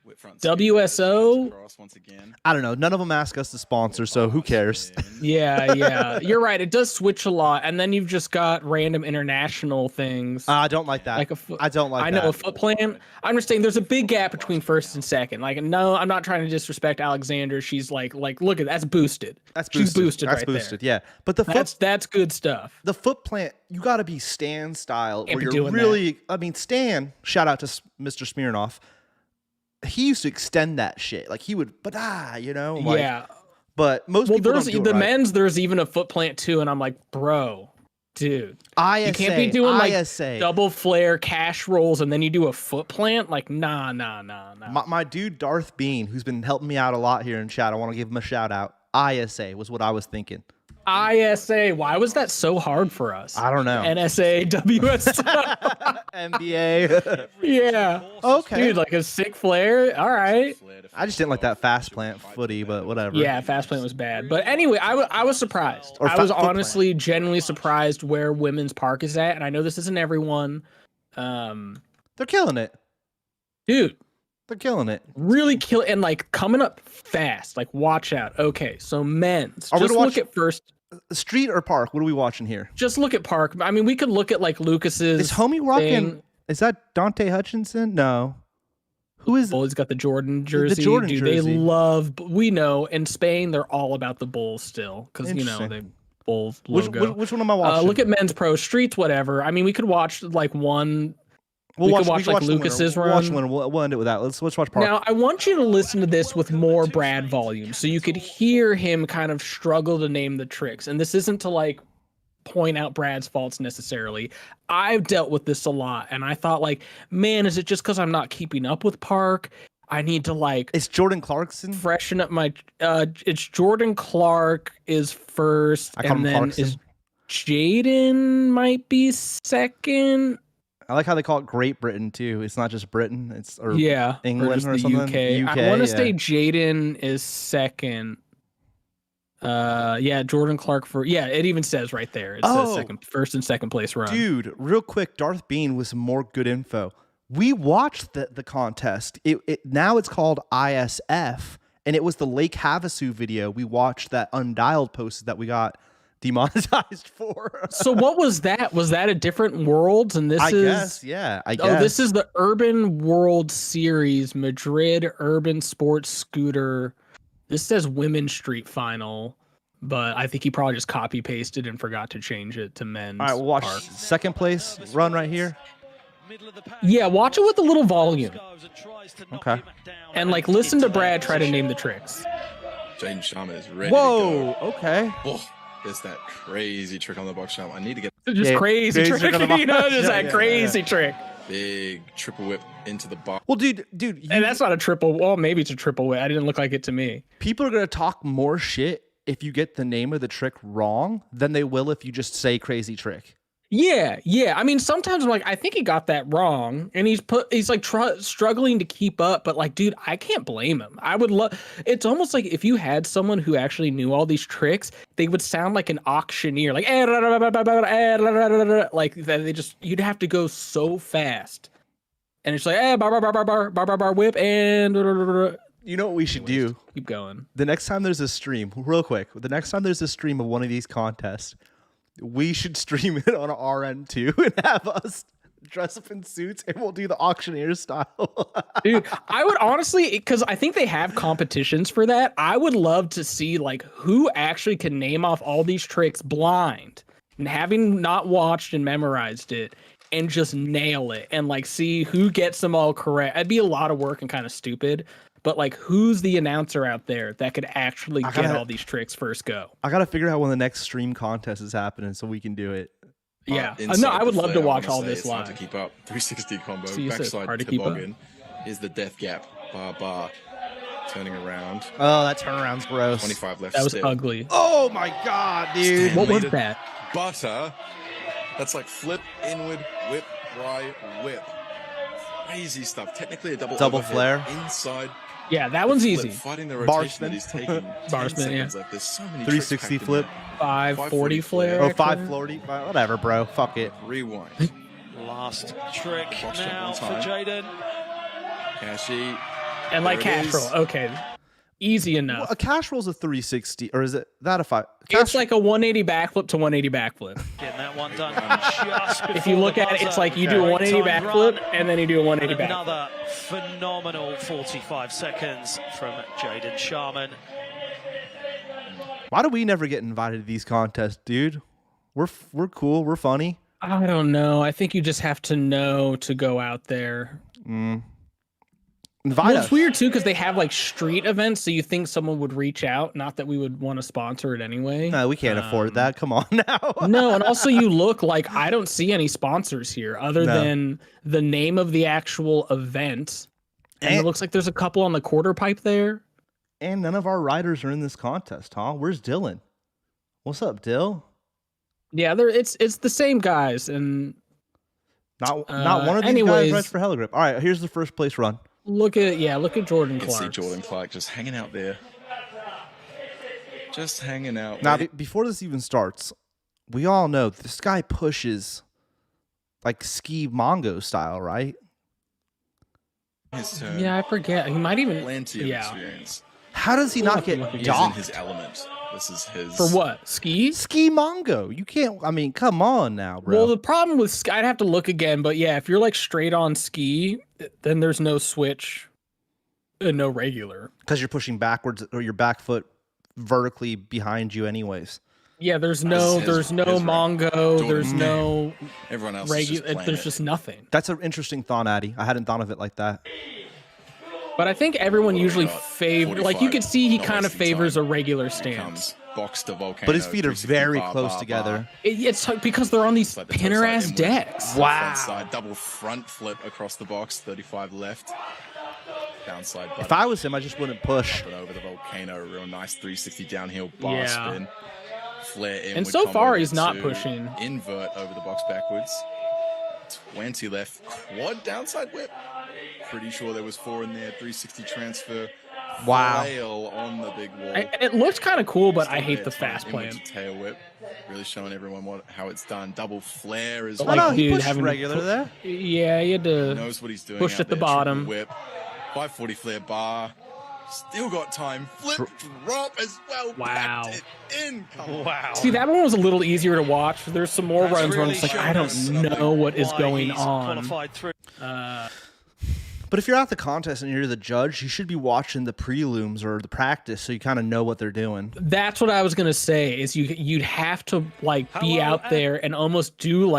Whip front WSO? cross once again. I don't know. None of them ask us to sponsor, so who cares? Yeah. You're right. It does switch a lot, and then you've just got random international things. I don't like that. Like a foot, I don't like I that. know a foot plant. I'm just saying there's a big gap between first and second. Like, no, I'm not trying to disrespect Alexander. She's like, look at that's boosted. That's She's boosted. boosted That's right boosted. there. Yeah, but That's good stuff. the foot plant, you got to be Stan style, Can't where be you're doing really. I mean, Stan. Shout out to Mr. Smirnoff. He used to extend that shit. Like he would, you know. Like, Yeah. But most Well, people there's don't do the it right. men's. There's even a foot plant too, and I'm like, bro, dude, ISA, you can't be doing like ISA. double flare cash rolls and then you do a foot plant. Like, nah. My dude Darth Bean, who's been helping me out a lot here in chat. I want to give him a shout out. ISA was what I was thinking. ISA. Why was that so hard for us? I don't know. NSA, WSL. NBA. Yeah. Okay. Dude, like a sick flare. All right. I just didn't like that fast plant footy, but whatever. Yeah, fast plant was bad. But anyway, I was surprised. Or I was foot plant. honestly genuinely surprised where women's park is at. And I know this isn't everyone. They're killing it. Dude, They're killing it. really kill and like coming up fast. Like watch out. Okay, so men's. Are we Just gonna look watch- at first. Street or park? What are we watching here? Just look at park. I mean, we could look at like Lucas's. Is homie rocking? thing. Is that Dante Hutchinson? No. Who is? Well, he's got the Jordan jersey. Jordan Dude, jersey. they love. We know in Spain they're all about the Bulls still because you know Interesting. they Bulls logo. Which one am I watching? Look at men's pro streets, whatever. I mean, we could watch like one. We'll we watch, could watch we can like watch the winner. Lucas's We'll run. watch the winner. We'll end it with that. Let's watch park. Now, I want you to listen to this with more Brad volume so you could hear him kind of struggle to name the tricks. And this isn't to like point out Brad's faults necessarily. I've dealt with this a lot. And I thought like, man, is it just because I'm not keeping up with Park? I need to like It's Jordan Clarkson. freshen up my it's Jordan Clark is first I call him and then Clarkson. is Jaden might be second. I like how they call it Great Britain too. It's not just Britain. It's or Yeah, England just or the something. UK. I want to yeah. say Jaden is second. Yeah, Jordan Clark for it even says right there. It says first and second place run. Dude, real quick, Darth Bean with some more good info. We watched the contest. It now it's called ISF, and it was the Lake Havasu video we watched that Undialed posted that we got demonetized for. So what was that? Was that a different Worlds? And this I is guess, yeah. I guess. Oh, this is the Urban World Series Madrid Urban Sports Scooter. This says Women's Street Final, but I think he probably just copy pasted and forgot to change it to men's. All right, we'll watch park. second place run right here. Yeah, watch it with a little volume. Okay. And like listen to Brad try to name the tricks. Jaden Sharman is ready Whoa, to go. okay. Oh, there's that crazy trick on the box jump. I need to get Just Yeah, crazy crazy trick, trick on the you know, box. just Yeah, that yeah, crazy trick. big triple whip into the box. Well, dude, you, And that's not a triple. Well, maybe it's a triple way. I didn't look like it to me. people are gonna talk more shit if you get the name of the trick wrong than they will if you just say crazy trick. Yeah. I mean, sometimes I'm like, I think he got that wrong, and he's like struggling to keep up. But like, dude, I can't blame him. I would love. It's almost like if you had someone who actually knew all these tricks, they would sound like an auctioneer, like like that. They just you'd have to go so fast, and it's like bar whip and You know what we should do? keep going. The next time there's a stream, real quick, the next time there's a stream of one of these contests, we should stream it on our end too and have us dress up in suits and we'll do the auctioneer style. Dude, I would honestly, because I think they have competitions for that. I would love to see like who actually can name off all these tricks blind and having not watched and memorized it and just nail it and like see who gets them all correct. It'd be a lot of work and kind of stupid, but like who's the announcer out there that could actually get all these tricks first go? I got to figure out when the next stream contest is happening so we can do it. Yeah. Inside No, I would the love to flare, I watch wanna all say this it's hard to live. keep up. 360 combo, So you said backside hard to keep up? toboggan. Here's the death gap. Bar. Turning around. Oh, that turnaround's gross. 25 left That was step. ugly. Oh my god, dude. What was Leader. that? Butter. That's like flip, inward, whip, right, whip. Crazy stuff. Technically a double overhead flare. Inside. Yeah, that one's flip, easy. Fighting the rotation that Barspin. he's taking. 10 Barspin, seconds yeah. left. There's so many 360 tricks packed in flip. there. 540 flare. Oh, actually. 540. Whatever, bro. Fuck it. Rewind. Last trick Box now shot for one time. Jaden. Cashy. And like There it cash roll. is. Okay. Easy enough. Well, a cash roll's a 360, or is it that a 5? It's like a 180 backflip to 180 backflip. Getting that one done just before If you look the at it, it's buzzer. like you do a 180 Great time backflip run. and then you do a 180 backflip. Another phenomenal 45 seconds from Jaden Sharman. Why do we never get invited to these contests, dude? We're cool. We're funny. I don't know. I think you just have to know to go out there. Invite Well, us. it's weird too because they have like street events, so you think someone would reach out. Not that we would want to sponsor it anyway. No, we can't afford that. Come on now. No, and also you look like I don't see any sponsors here other No. than the name of the actual event. And it And- looks like there's a couple on the quarter pipe there. And none of our riders are in this contest, huh? Where's Dylan? What's up, Dill? Yeah, it's the same guys, and Not one of these anyways, guys rides for Hella Grip. All right, here's the first place run. look at Jordan You can see Clark. Jordan Clark just hanging out there. Just hanging out. Now, before this even starts, we all know this guy pushes like ski Mongo style, right? His turn. Yeah, I forget. He might even. Plenty of Yeah. experience. How does he not get He's in docked? his element. This is his. For what? Skis? Ski Mongo. You can't. I mean, come on now, bro. Well, the problem with I'd have to look again, but yeah, if you're like straight on ski, then there's no switch and no regular. Because you're pushing backwards or your back foot vertically behind you, anyways. Yeah, there's His Mongo, there's no Everyone else is just regular. playing There's it. just nothing. That's an interesting thought, Addy. I hadn't thought of it like that. But I think everyone usually Got favors. Like you 45, could see, he not kind of wasting favors time. a regular Here stance. comes box to volcano. But his feet are 360 very bar, close bar, together. bar. It's because they're on these Like the toe pinner side ass inward. decks. Front side double front flip across the box. 35 left. Downside. If I was him, I just wouldn't push. But over the volcano, a real nice 360 downhill bar Yeah. spin. Flare inward. And so combo far, he's to not pushing. Invert over the box backwards. 20 left. Quad downside whip. Pretty sure there was 4 in there. 360 transfer. Wow. Flail on the big wall. It looks kind of cool, but I Still hate there, the trying fast inward plan. to tail whip. Really showing everyone how it's done. Double flare as But, Oh, well. like, no, he dude, pushed having to regular put- there. Yeah, you had to. Knows what he's doing. Pushed out at the there. Triple bottom. Whip. 540 flare bar. Still got time. Flip drop as well. Wow. Packed it in. Come on. Wow. See, that one was a little easier to watch. There's some more That's runs where I'm really just like, shown I don't us know what is why going he's on. qualified through. But if you're at the contest and you're the judge, you should be watching the prelims or the practice so you kind of know what they're doing. That's what I was gonna say. Is you'd have to like be Hello, out there and almost do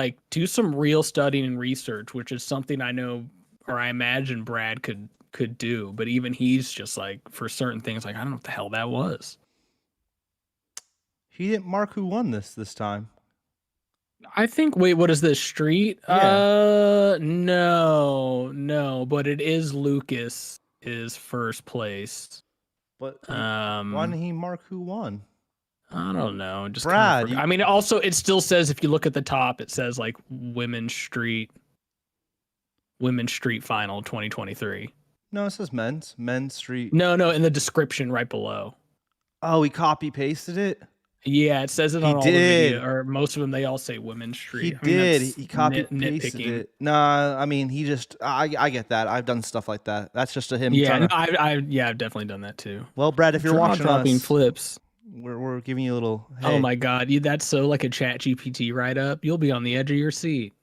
some real studying and research, which is something I know or I imagine Brad could do. But even he's just like for certain things, like I don't know what the hell that was. He didn't mark who won this time. I think. Wait, what is this street? Yeah. No, but it is Lucas is first place. But why didn't he mark who won? I don't know. Just Brad, kinda I mean, also it still says if you look at the top, it says like Women's Street Final 2023. No, it says men's street. No, in the description right below. Oh, he copy pasted it. Yeah, it says it He on all did. the video, or most of them. They all say Women's Street. He I mean, did. that's He copy pasted nitpicking. it. Nah, I mean, he just. I get that. I've done stuff like that. That's just a him. Yeah, trying no, to, I've definitely done that too. well, Brad, if you're watching dropping us, flips. we're giving you a little. Oh hey. my god, that's so like a Chat GPT write up. You'll be on the edge of your seat.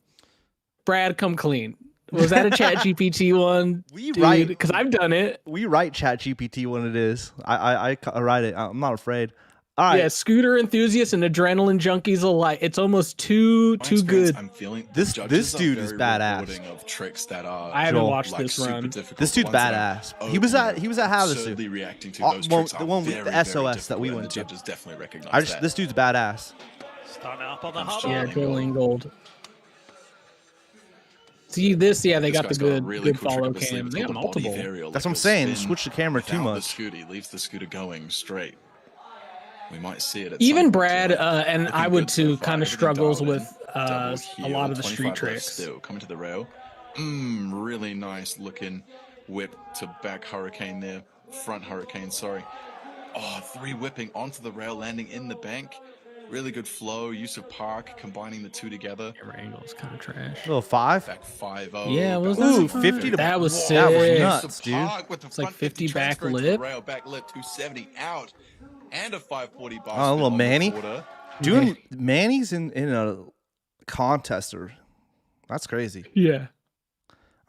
Brad, come clean. Was that a Chat GPT one? We write because I've done it. We write Chat GPT when it is. I write it. I'm not afraid. All right. Yeah, scooter enthusiasts and adrenaline junkies alike. It's almost too My experience, good. I'm feeling This judges are dude is very badass. rewarding Of tricks that are I haven't Joel, watched like this super run. difficult. This dude's The ones that badass. are He was at Havasu. absurdly reacting to Oh, those well, tricks the are one with very, the very SOS that we difficult, went and to. the judges definitely recognize that. This dude's badass. Starting up on the I'm hub. sure. Yeah, Joel Joel Ingold. See this? Yeah, they This got the guy's got a good, really good cool trick follow up his sleeve. cam. It's They got called the body multiple. varial, That's like what I'm a saying. spin Switch the camera too without much. The scooter. He leaves the scooter going straight. We might see it. At Even some point Brad tonight. and Looking I would good so too far. kind of Everything struggles dialed in. with Double a heel, lot of the 25 street left tricks. Still coming to the rail. Really nice looking whip to back hurricane there. Front hurricane, sorry. Oh, 3 whipping onto the rail, landing in the bank. Really good flow, use of park, combining the two together. Camera angle is kind of trash. Little 5. Back 5-0. Yeah, was back that Ooh, 50 to that was Whoa, sick. That was use nuts, of dude. park with the It's like front 50 back transfer to the lip. Rail, back lip, 270 out. And a 540 bar. Oh, a little spin on the Manny. quarter. Doing Manny's in a contest or that's crazy. Yeah.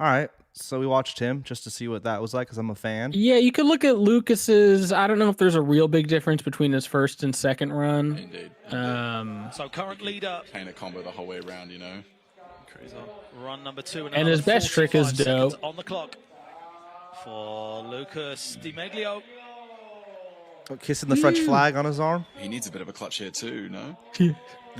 All right. So we watched him just to see what that was like because I'm a fan. Yeah, you could look at Lucas's. I don't know if there's a real big difference between his first and second run. Indeed. So current leader. Kind of combo the whole way around, you know. Cruiser. Run number 2. And his best trick is 45 seconds dope. on the clock for Lucas Di Meglio. Kissing the French flag on his arm. He needs a bit of a clutch here too, no?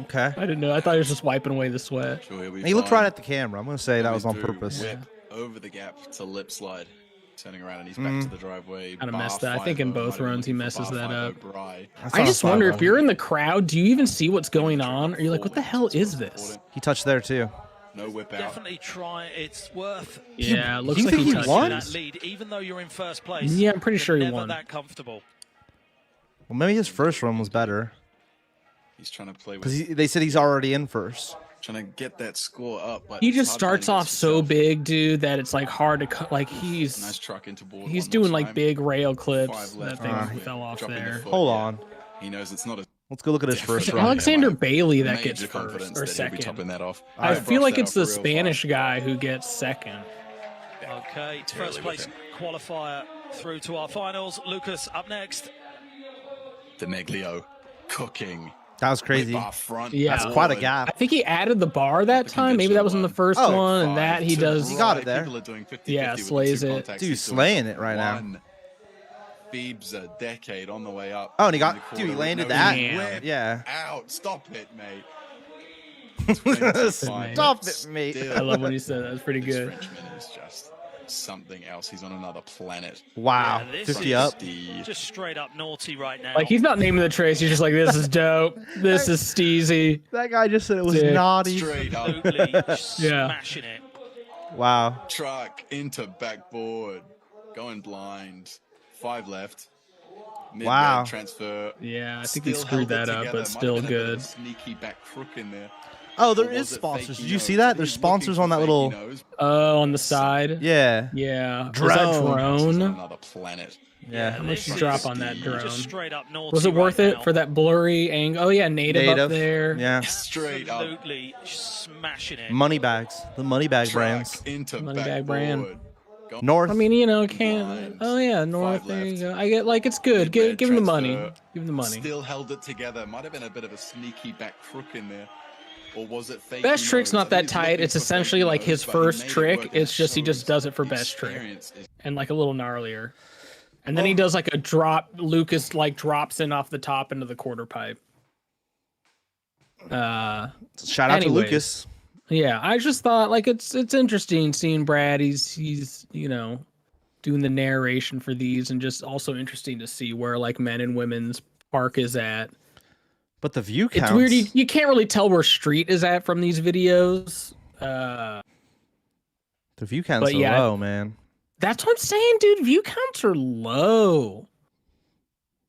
Okay. I didn't know. I thought he was just wiping away the sweat. Sure, he'll be He looked fine. right at the camera. I'm gonna say that was on Do purpose. Whip over the gap to lip slide. Turning around and he's back to the driveway. Kind of messed that. I think in both runs he messes that up. I I just wonder if you're in the crowd, do you even see what's going on? Or you're like, what the hell is this? He touched there too. No whip out. Definitely try. It's worth. Yeah, it looks you like think he he touched won? That lead, even though you're in first place. Yeah, I'm pretty sure he never won. that comfortable. Well, maybe his first run was better He's trying to play with. because they said he's already in first. Trying to get that score up. But He it's just hard starts playing off against so himself. big, dude, that it's like hard to cut. Like Nice truck into board. he's one doing more like time. big rail 5 clips. That left. thing fell off Dropping the there. foot, Hold yeah. on. He knows it's not a Let's go look at his first run. Alexander Bailey that major gets first confidence or that he'll be second. topping that off. I Brushed feel like that it's off the real Spanish fast. guy who gets second. Okay, Barely first place qualifier through to our finals. Lucas up next. Demeglio cooking. That was crazy. Whip off front, Yeah. That's quite a forward. gap. I think he added the bar that time. Maybe that was in the first Oh, one, and Five that he to does. He got it right. there. People are doing 50-50 Yeah, with the slays two it. contacts. Dude, He's doing slaying it right now. one. Phoebe's a decade on the way up. Oh, and he in the got, quarter dude, he with landed no that. Damn. whip Yeah. Out. Stop it, mate. Stop it, mate. I love what he said. That was pretty This good. Frenchman is just something else. He's on another planet. Wow. Yeah, this 50 is up. Just straight up naughty right now. Like he's not naming the trace. He's just like, this is dope. This is steezy. That guy just said it was Dick. naughty. Straight up. absolutely smashing it. Wow. Truck into backboard. Going blind. 5 left. Mid-range Wow. transfer. Yeah, I think he Still screwed held it that up, together. but Might still have been a bit of a good. sneaky back crook in there. Oh, there Or is was it sponsors. fakey Did you nose? see that? But There's he's looking sponsors for on that fakey little. nose. On the side. Yeah. Yeah. Drone. Was that He's on drone? another planet. Yeah. How much This you is drop on that just drone? Just straight up naughty. Was it worth right it now. for that blurry angle? Oh yeah, native up there. Yeah. Straight up. Absolutely smashing it. Money bags. The money bag Truck brands. into Money bag backboard. brand. Go- North. I mean, you know, can't. Blind. Oh yeah, North. 5 There you left. go. I get like it's good. Give Mid-range him the money. transfer. Give him the money. Still held it together. Might have been a bit of a sneaky back crook in there. Or was it fake? Best trick's not that tight. It's essentially like his first trick. It's just he just does it for best trick and like a little gnarlier. And then he does like a drop. Lucas like drops in off the top into the quarter pipe. Shout out to anyways. Lucas. Yeah, I just thought like it's interesting seeing Brad. He's you know doing the narration for these, and just also interesting to see where like men and women's park is at. But the view counts. It's weird. You can't really tell where street is at from these videos. The view counts But are yeah, low, man. That's what I'm saying, dude. View counts are low.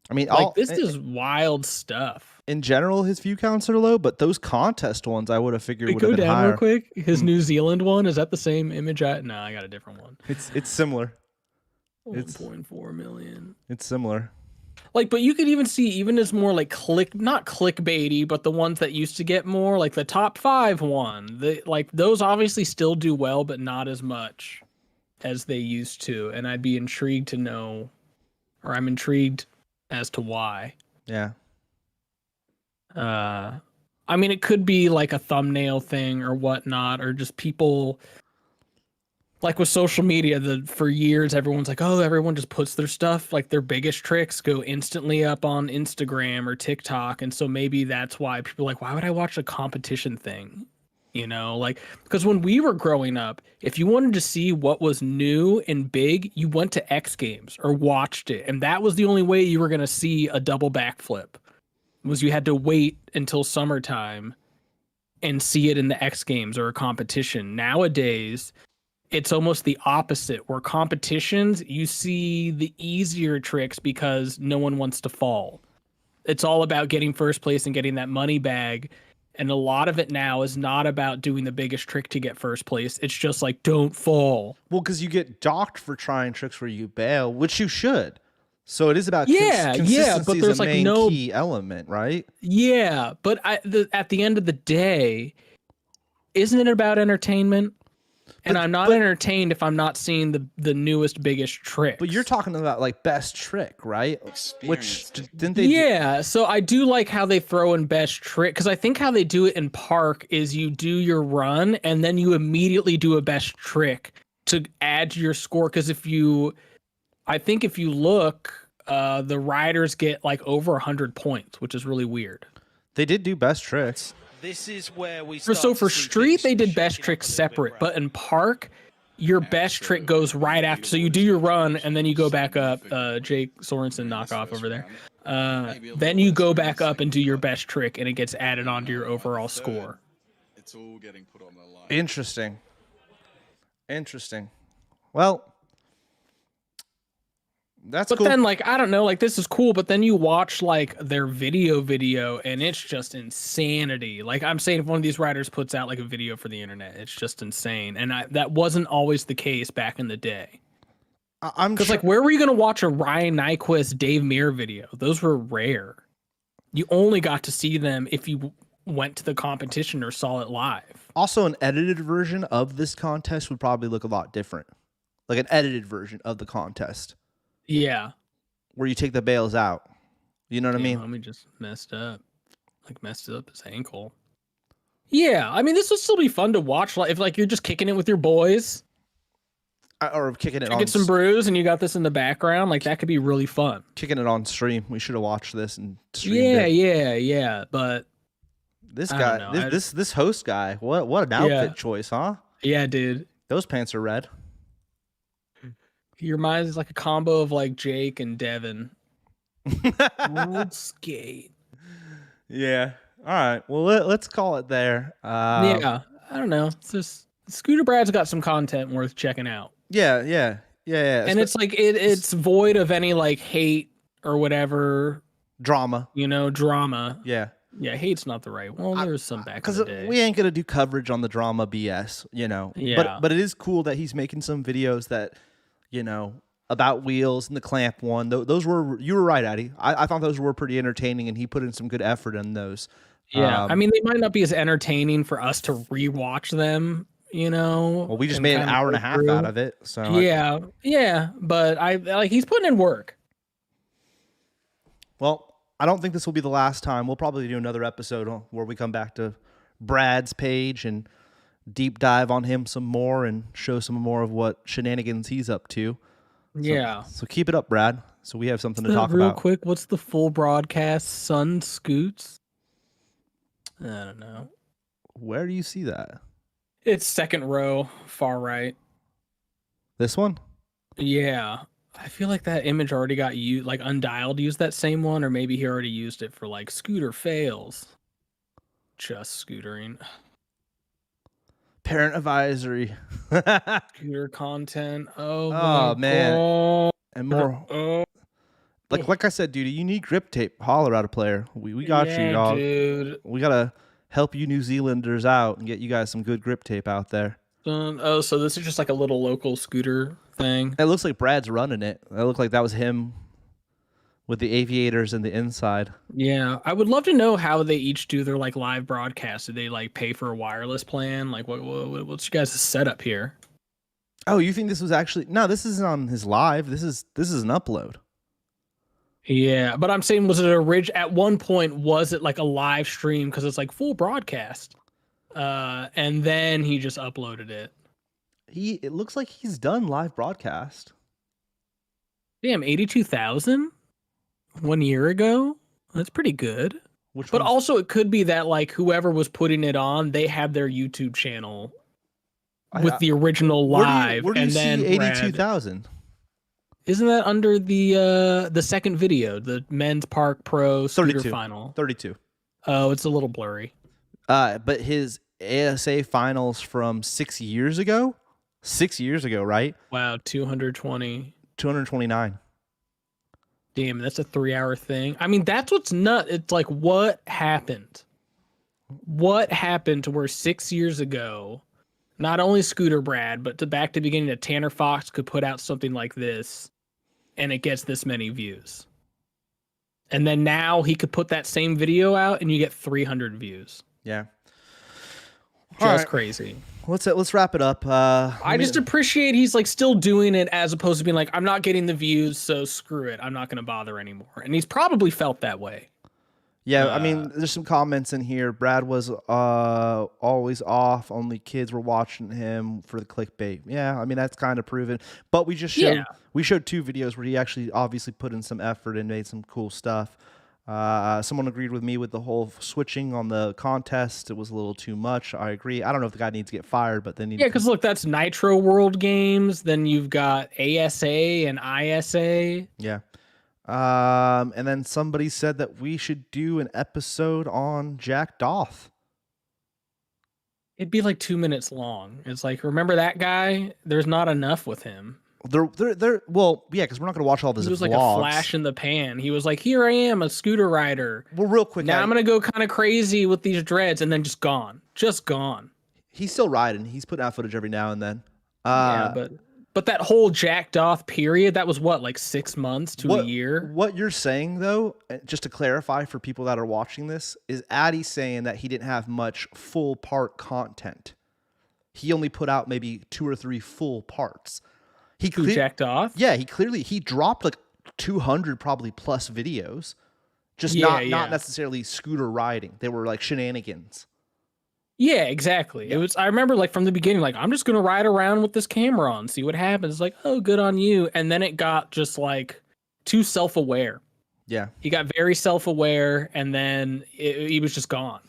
I mean, Like this is wild stuff. in general, his view counts are low, but those contest ones I would have figured Wait, would go have been down higher. real quick. His New Zealand one, is that the same image? No, I got a different one. It's similar. It's- 1.4 million. It's similar. Like, but you could even see even as more like not clickbaity, but the ones that used to get more, like the top 5 one. Like those obviously still do well, but not as much as they used to. And I'd be intrigued to know, or I'm intrigued as to why. Yeah. I mean, it could be like a thumbnail thing or whatnot, or just people like with social media. For years, everyone's like, oh, everyone just puts their stuff, like their biggest tricks, go instantly up on Instagram or TikTok, and so maybe that's why people are like, why would I watch a competition thing? You know, like because when we were growing up, if you wanted to see what was new and big, you went to X Games or watched it, and that was the only way you were gonna see a double backflip. Was you had to wait until summertime and see it in the X Games or a competition. Nowadays, it's almost the opposite, where competitions, you see the easier tricks because no one wants to fall. It's all about getting first place and getting that money bag. And a lot of it now is not about doing the biggest trick to get first place. It's just like, don't fall. Well, because you get docked for trying tricks where you bail, which you should. So it is about Yeah, consistency but is there's a like main no key element, right? Yeah, but at the end of the day, isn't it about entertainment? And I'm not entertained if I'm not seeing the newest, biggest trick. But you're talking about like best trick, right? Which didn't they? Yeah, so I do like how they throw in best trick, because I think how they do it in park is you do your run and then you immediately do a best trick to add to your score. Because I think if you look, the riders get like over 100 points, which is really weird. They did do best tricks. This is where we For street, they did best tricks separate, but in park, your best trick goes right after. So you do your run and then you go back up. Jake Sorensen knockoff over there. Then you go back up and do your best trick, and it gets added onto your overall score. It's all getting put on the line. Interesting. Well, that's but cool. then, like, I don't know, like, this is cool, but then you watch, like, their video, and it's just insanity. Like, I'm saying, if one of these riders puts out, like, a video for the internet, it's just insane. And that wasn't always the case back in the day. I'm Because, like, where were you going to watch a Ryan Nyquist, Dave Mirra video? Those were rare. You only got to see them if you went to the competition or saw it live. Also, an edited version of this contest would probably look a lot different. Like an edited version of the contest. Yeah. Where you take the bales out. You know what I mean? Homie just messed up. Like, messed up his ankle. Yeah, I mean, this would still be fun to watch. Like, if, like, you're just kicking it with your boys. Or kicking it on... Get some brews and you got this in the background. Like, that could be really fun. Kicking it on stream. We should have watched this and streamed it. Yeah. But... This guy, this host guy, what an outfit choice, huh? Yeah, dude. Those pants are red. He reminds me like a combo of like Jake and Devin. Road skate. Yeah. All right. Well, let's call it there. Yeah. I don't know. It's just Scooter Brad's got some content worth checking out. Yeah. And it's like it's void of any like hate or whatever drama. You know, drama. Yeah. Yeah, hate's not the right. Well, there was some back in the day. Because we ain't gonna do coverage on the drama BS, you know. Yeah. But it is cool that he's making some videos that, you know, about wheels and the clamp one. Those were, you were right, Addy. I thought those were pretty entertaining, and he put in some good effort in those. Yeah, I mean, they might not be as entertaining for us to rewatch them, you know. Well, we just made an hour and a half out of it, so yeah. But I like he's putting in work. Well, I don't think this will be the last time. We'll probably do another episode where we come back to Brad's page and deep dive on him some more and show some more of what shenanigans he's up to. Yeah. So keep it up, Brad. So we have something to talk real about. Quick, what's the full broadcast? Sun Scoots? I don't know. Where do you see that? It's second row, far right. This one? Yeah. I feel like that image already got used, like Undialed used that same one, or maybe he already used it for like Scooter fails. Just scootering. Parent advisory. Scooter content. Oh man. God. And more. Like I said, dude, you need grip tape. Holler at a player. We got you, dog. Dude. We gotta help you New Zealanders out and get you guys some good grip tape out there. Oh, so this is just like a little local scooter thing. It looks like Brad's running it. It looked like that was him with the aviators and the inside. Yeah, I would love to know how they each do their like live broadcast. Do they like pay for a wireless plan? Like what's you guys' setup here? Oh, you think this was actually... No, this isn't on his live. This is an upload. Yeah, but I'm saying, was it at one point, was it like a live stream? Because it's like full broadcast. And then he just uploaded it. It looks like he's done live broadcast. Damn, 82,000 1 year ago? That's pretty good. But also it could be that like whoever was putting it on, they have their YouTube channel with the original live. Where do you and see then 82,000? Isn't that under the second video, the men's park pro scooter 32. final? 32. Oh, it's a little blurry. But his ASA finals from 6 years ago? 6 years ago, right? Wow, 220. 229. Damn, that's a 3-hour thing. I mean, that's what's nuts. It's like, what happened? What happened to where 6 years ago, not only Scooter Brad, but back to the beginning that Tanner Fox could put out something like this and it gets this many views. And then now he could put that same video out and you get 300 views. Yeah. Just crazy. Let's wrap it up. I just appreciate he's like still doing it as opposed to being like, I'm not getting the views, so screw it. I'm not going to bother anymore. And he's probably felt that way. Yeah, I mean, there's some comments in here. Brad was always off. Only kids were watching him for the clickbait. Yeah, I mean, that's kind of proven. But we just showed we showed 2 videos where he actually obviously put in some effort and made some cool stuff. Someone agreed with me with the whole switching on the contest. It was a little too much. I agree. I don't know if the guy needs to get fired, but then Yeah, because look, that's Nitro World Games. Then you've got ASA and ISA. Yeah. And then somebody said that we should do an episode on Jack Doth. It'd be like 2 minutes long. It's like, remember that guy? There's not enough with him. Well, yeah, because we're not going to watch all of his vlogs. He was like a flash in the pan. He was like, here I am, a scooter rider. Well, real quick. Now I'm going to go kind of crazy with these dreads, and then just gone. Just gone. He's still riding. He's putting out footage every now and then. Yeah, but that whole Jack Doth period, that was what, like 6 months to a year? What you're saying, though, just to clarify for people that are watching this, is Addy saying that he didn't have much full part content. He only put out maybe 2 or 3 full parts. Who jacked off? Yeah, he dropped like 200 probably plus videos, just not necessarily scooter riding. They were like shenanigans. Yeah, exactly. It was. I remember like from the beginning, like I'm just gonna ride around with this camera on, see what happens. Like, oh, good on you. And then it got just like too self-aware. Yeah, he got very self-aware, and then he was just gone.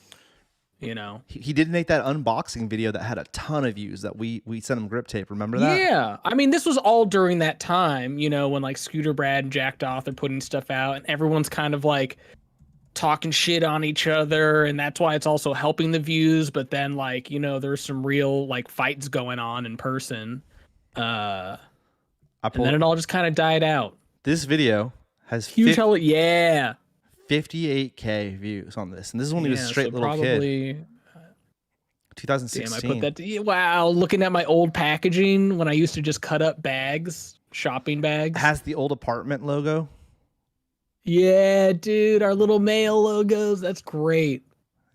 You know, he did make that unboxing video that had a ton of views that we sent him grip tape. Remember that? Yeah. I mean, this was all during that time, you know, when like Scooter Brad and Jack Doth are putting stuff out and everyone's kind of like talking shit on each other. And that's why it's also helping the views. But then like, you know, there's some real like fights going on in person. And then it all just kind of died out. This video has huge 58K views on this, and this is when he was a straight little kid. 2016. Damn, I put that. Wow, looking at my old packaging when I used to just cut up bags, shopping bags. Has the old apartment logo. Yeah, dude, our little mail logos. That's great.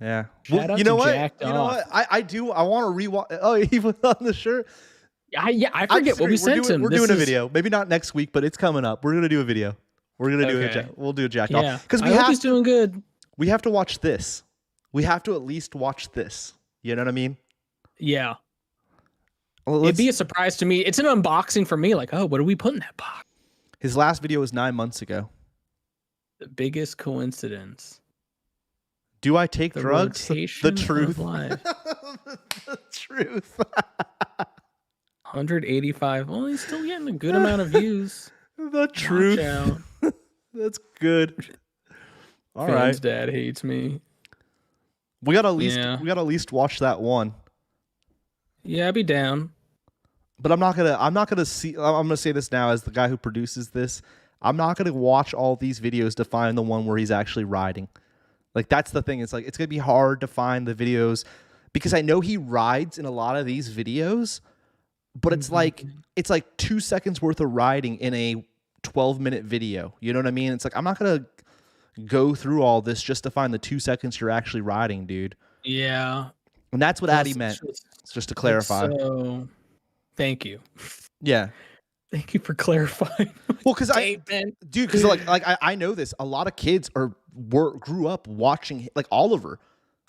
Yeah. Shout out you know to what? Jack You know what? I do. I want to rewatch. Oh, he put on the shirt. I forget what we sent him. We're doing a video. Maybe not next week, but it's coming up. We're gonna do a video. We're gonna do it. We'll do a Jack Doth. Yeah, because I hope he's doing good. We have to watch this. We have to at least watch this. You know what I mean? Yeah. Well, it'd be a surprise to me. It's an unboxing for me. Like, oh, what do we put in that box? His last video was 9 months ago. The biggest coincidence. Do I take drugs? The truth. The truth. 185. Well, he's still getting a good amount of views. The truth. That's good. All right. Fans' dad hates me. We gotta at least watch that one. Yeah, I'd be down. But I'm gonna say this now as the guy who produces this. I'm not gonna watch all these videos to find the one where he's actually riding. Like that's the thing. It's like it's gonna be hard to find the videos because I know he rides in a lot of these videos, but it's like 2 seconds worth of riding in a 12-minute video. You know what I mean? It's like I'm not gonna go through all this just to find the 2 seconds you're actually riding, dude. Yeah. And that's what Addy meant. Just to clarify. So, thank you. Yeah. Thank you for clarifying. Well, because I know this. A lot of kids grew up watching, like Oliver,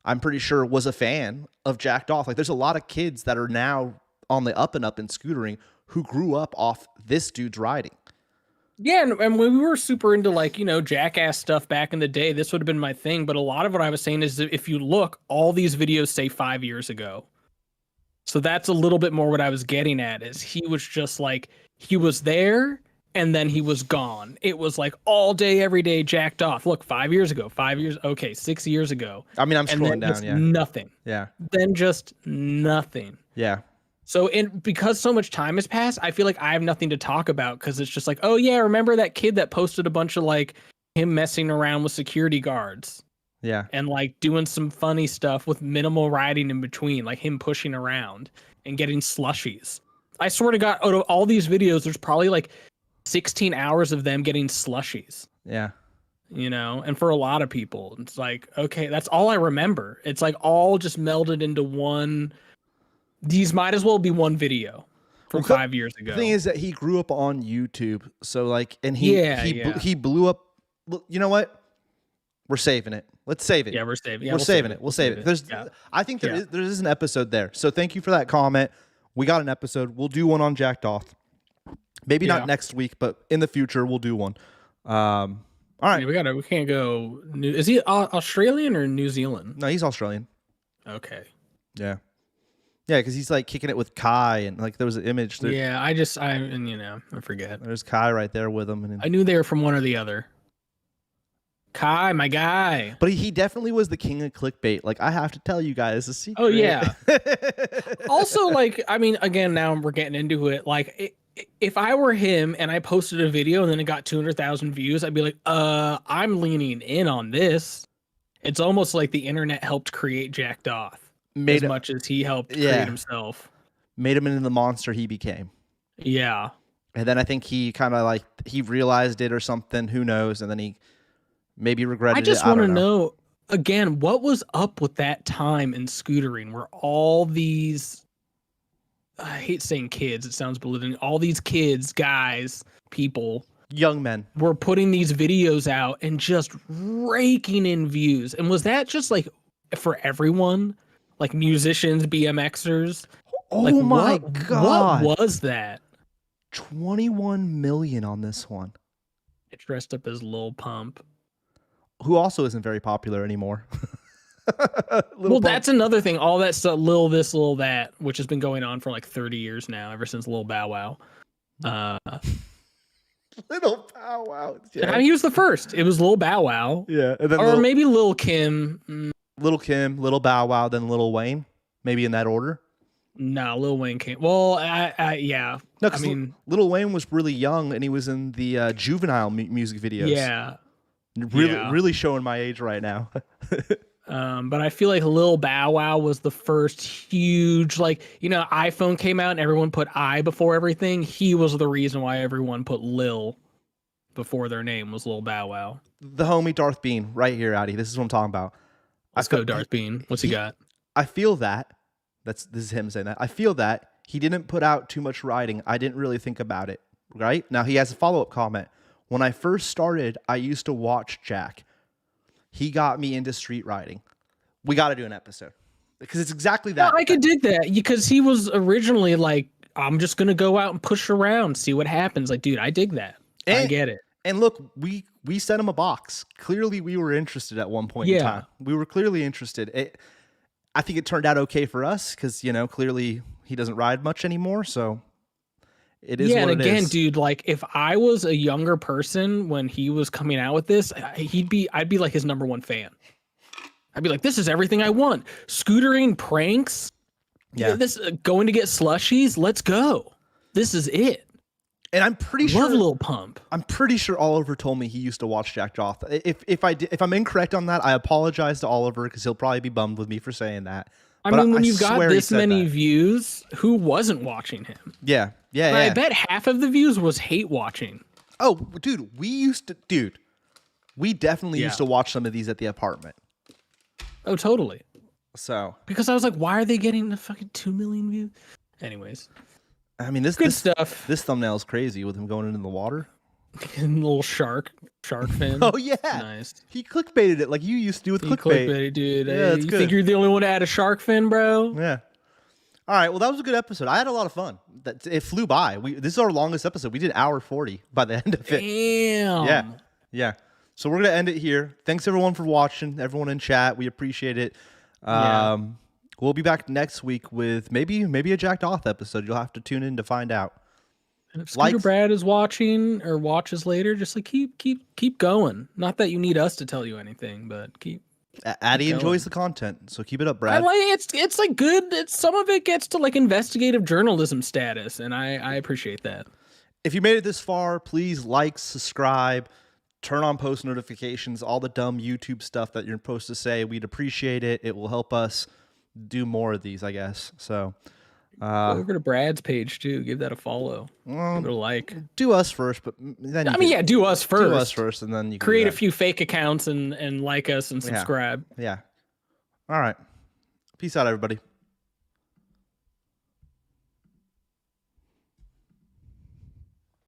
I'm pretty sure was a fan of Jack Doth. Like there's a lot of kids that are now on the up and up in scootering who grew up off this dude's riding. Yeah, and when we were super into like, you know, jackass stuff back in the day, this would have been my thing. But a lot of what I was saying is that if you look, all these videos say 5 years ago. So that's a little bit more what I was getting at is he was just like, he was there and then he was gone. It was like all day, every day jacked off. Look, 5 years ago, 5 years. Okay, 6 years ago. I mean, I'm scrolling down. Yeah. Nothing. Yeah. Then just nothing. Yeah. So because so much time has passed, I feel like I have nothing to talk about because it's just like, oh yeah, remember that kid that posted a bunch of like him messing around with security guards. Yeah. And like doing some funny stuff with minimal riding in between, like him pushing around and getting slushies. I swear to God, out of all these videos, there's probably like 16 hours of them getting slushies. Yeah. You know, and for a lot of people, it's like, okay, that's all I remember. It's like all just melded into one. These might as well be one video from 5 years ago. The thing is that he grew up on YouTube. So like, and he blew up. You know what? We're saving it. Let's save it. Yeah, we're saving. Yeah, we're saving it. We'll save it. I think there is an episode there. So thank you for that comment. We got an episode. We'll do one on Jack Doth. Maybe not next week, but in the future we'll do one. All All I right. mean, we can't go. Is he Australian or New Zealand? No, he's Australian. Okay. Yeah. Yeah, because he's like kicking it with Kai, and like there was an image. Yeah, I forget. There's Kai right there with him, and I knew they were from one or the other. Kai, my guy. but he definitely was the king of clickbait. Like I have to tell you guys a secret. Oh yeah. Also, like, I mean, again, now we're getting into it. Like, if I were him and I posted a video and then it got 200,000 views, I'd be like, I'm leaning in on this. It's almost like the internet helped create Jack Doth as much as he helped create himself. Made him into the monster he became. Yeah. And then I think he kind of like he realized it or something. Who knows? And then he maybe regretted it. I just want to know again, what was up with that time in scootering where all these, I hate saying kids, it sounds belittling, all these kids, guys, people, young men were putting these videos out and just raking in views. And was that just like for everyone? Like musicians, BMXers? Oh like, my God. What was that? 21 million on this one. It dressed up as Lil Pump. Who also isn't very popular anymore. Well, that's another thing. All that stuff, Lil this, Lil that, which has been going on for like 30 years now, ever since Lil Bow Wow. Little Bow Wow. Yeah. I mean, he was the first. It was Lil Bow Wow. Yeah. And then or maybe Lil Kim. Little Kim, Little Bow Wow, then Lil Wayne. Maybe in that order. No, Lil Wayne came. Well, yeah. No, I mean, Lil Wayne was really young and he was in the Juvenile music videos. Yeah. Really showing my age right now. But I feel like Lil Bow Wow was the first huge, like, you know, iPhone came out and everyone put I before everything. He was the reason why everyone put Lil before their name was Lil Bow Wow. The homie Darth Bean right here, Addy. This is what I'm talking about. Let's go, Darth Bean. What's he got? I feel that. This is him saying that. I feel that he didn't put out too much writing. I didn't really think about it. Right? Now he has a follow-up comment. When I first started, I used to watch Jack. He got me into street riding. We got to do an episode because it's exactly that. No, I could dig that because he was originally like, I'm just going to go out and push around, see what happens. Like, dude, I dig that. I get it. And look, we sent him a box. Clearly, we were interested at one point in time. We were clearly interested. I think it turned out okay for us because, you know, clearly he doesn't ride much anymore. So it is. Yeah, and again, dude, like if I was a younger person when he was coming out with this, I'd be like his #1 fan. I'd be like, this is everything I want. Scootering pranks. Yeah. This going to get slushies. Let's go. This is it. And I'm pretty sure Lil Pump. I'm pretty sure Oliver told me he used to watch Jack Doth. If I'm incorrect on that, I apologize to Oliver because he'll probably be bummed with me for saying that. I mean, when you've got this many views, who wasn't watching him? Yeah. I bet half of the views was hate watching. Oh, dude, we definitely used to watch some of these at the apartment. Oh, totally. So because I was like, why are they getting the fucking 2 million views? Anyways. I mean, this stuff. This thumbnail is crazy with him going into the water. And little shark fin. Oh yeah, nice. He clickbaited it like you used to do with clickbait. Dude. Yeah, you think you're the only one to add a shark fin, bro? Yeah. All right. Well, that was a good episode. I had a lot of fun. It flew by. This is our longest episode. We did 1:40 by the end of it. Damn. Yeah. So we're gonna end it here. Thanks everyone for watching. Everyone in chat, we appreciate it. We'll be back next week with maybe a Jack Doth episode. You'll have to tune in to find out. And if Scooter Brad is watching or watches later, just like keep going. Not that you need us to tell you anything, but keep. Addy enjoys the content, so keep it up, Brad. It's like good. Some of it gets to like investigative journalism status, and I appreciate that. If you made it this far, please like, subscribe, turn on post notifications, all the dumb YouTube stuff that you're supposed to say. We'd appreciate it. It will help us do more of these, I guess. So go over to Brad's page too. Give that a follow. Give it a like. Do us first, but then do us first. Do us first, and then you can create a few fake accounts and like us and subscribe. Yeah. All right. Peace out, everybody.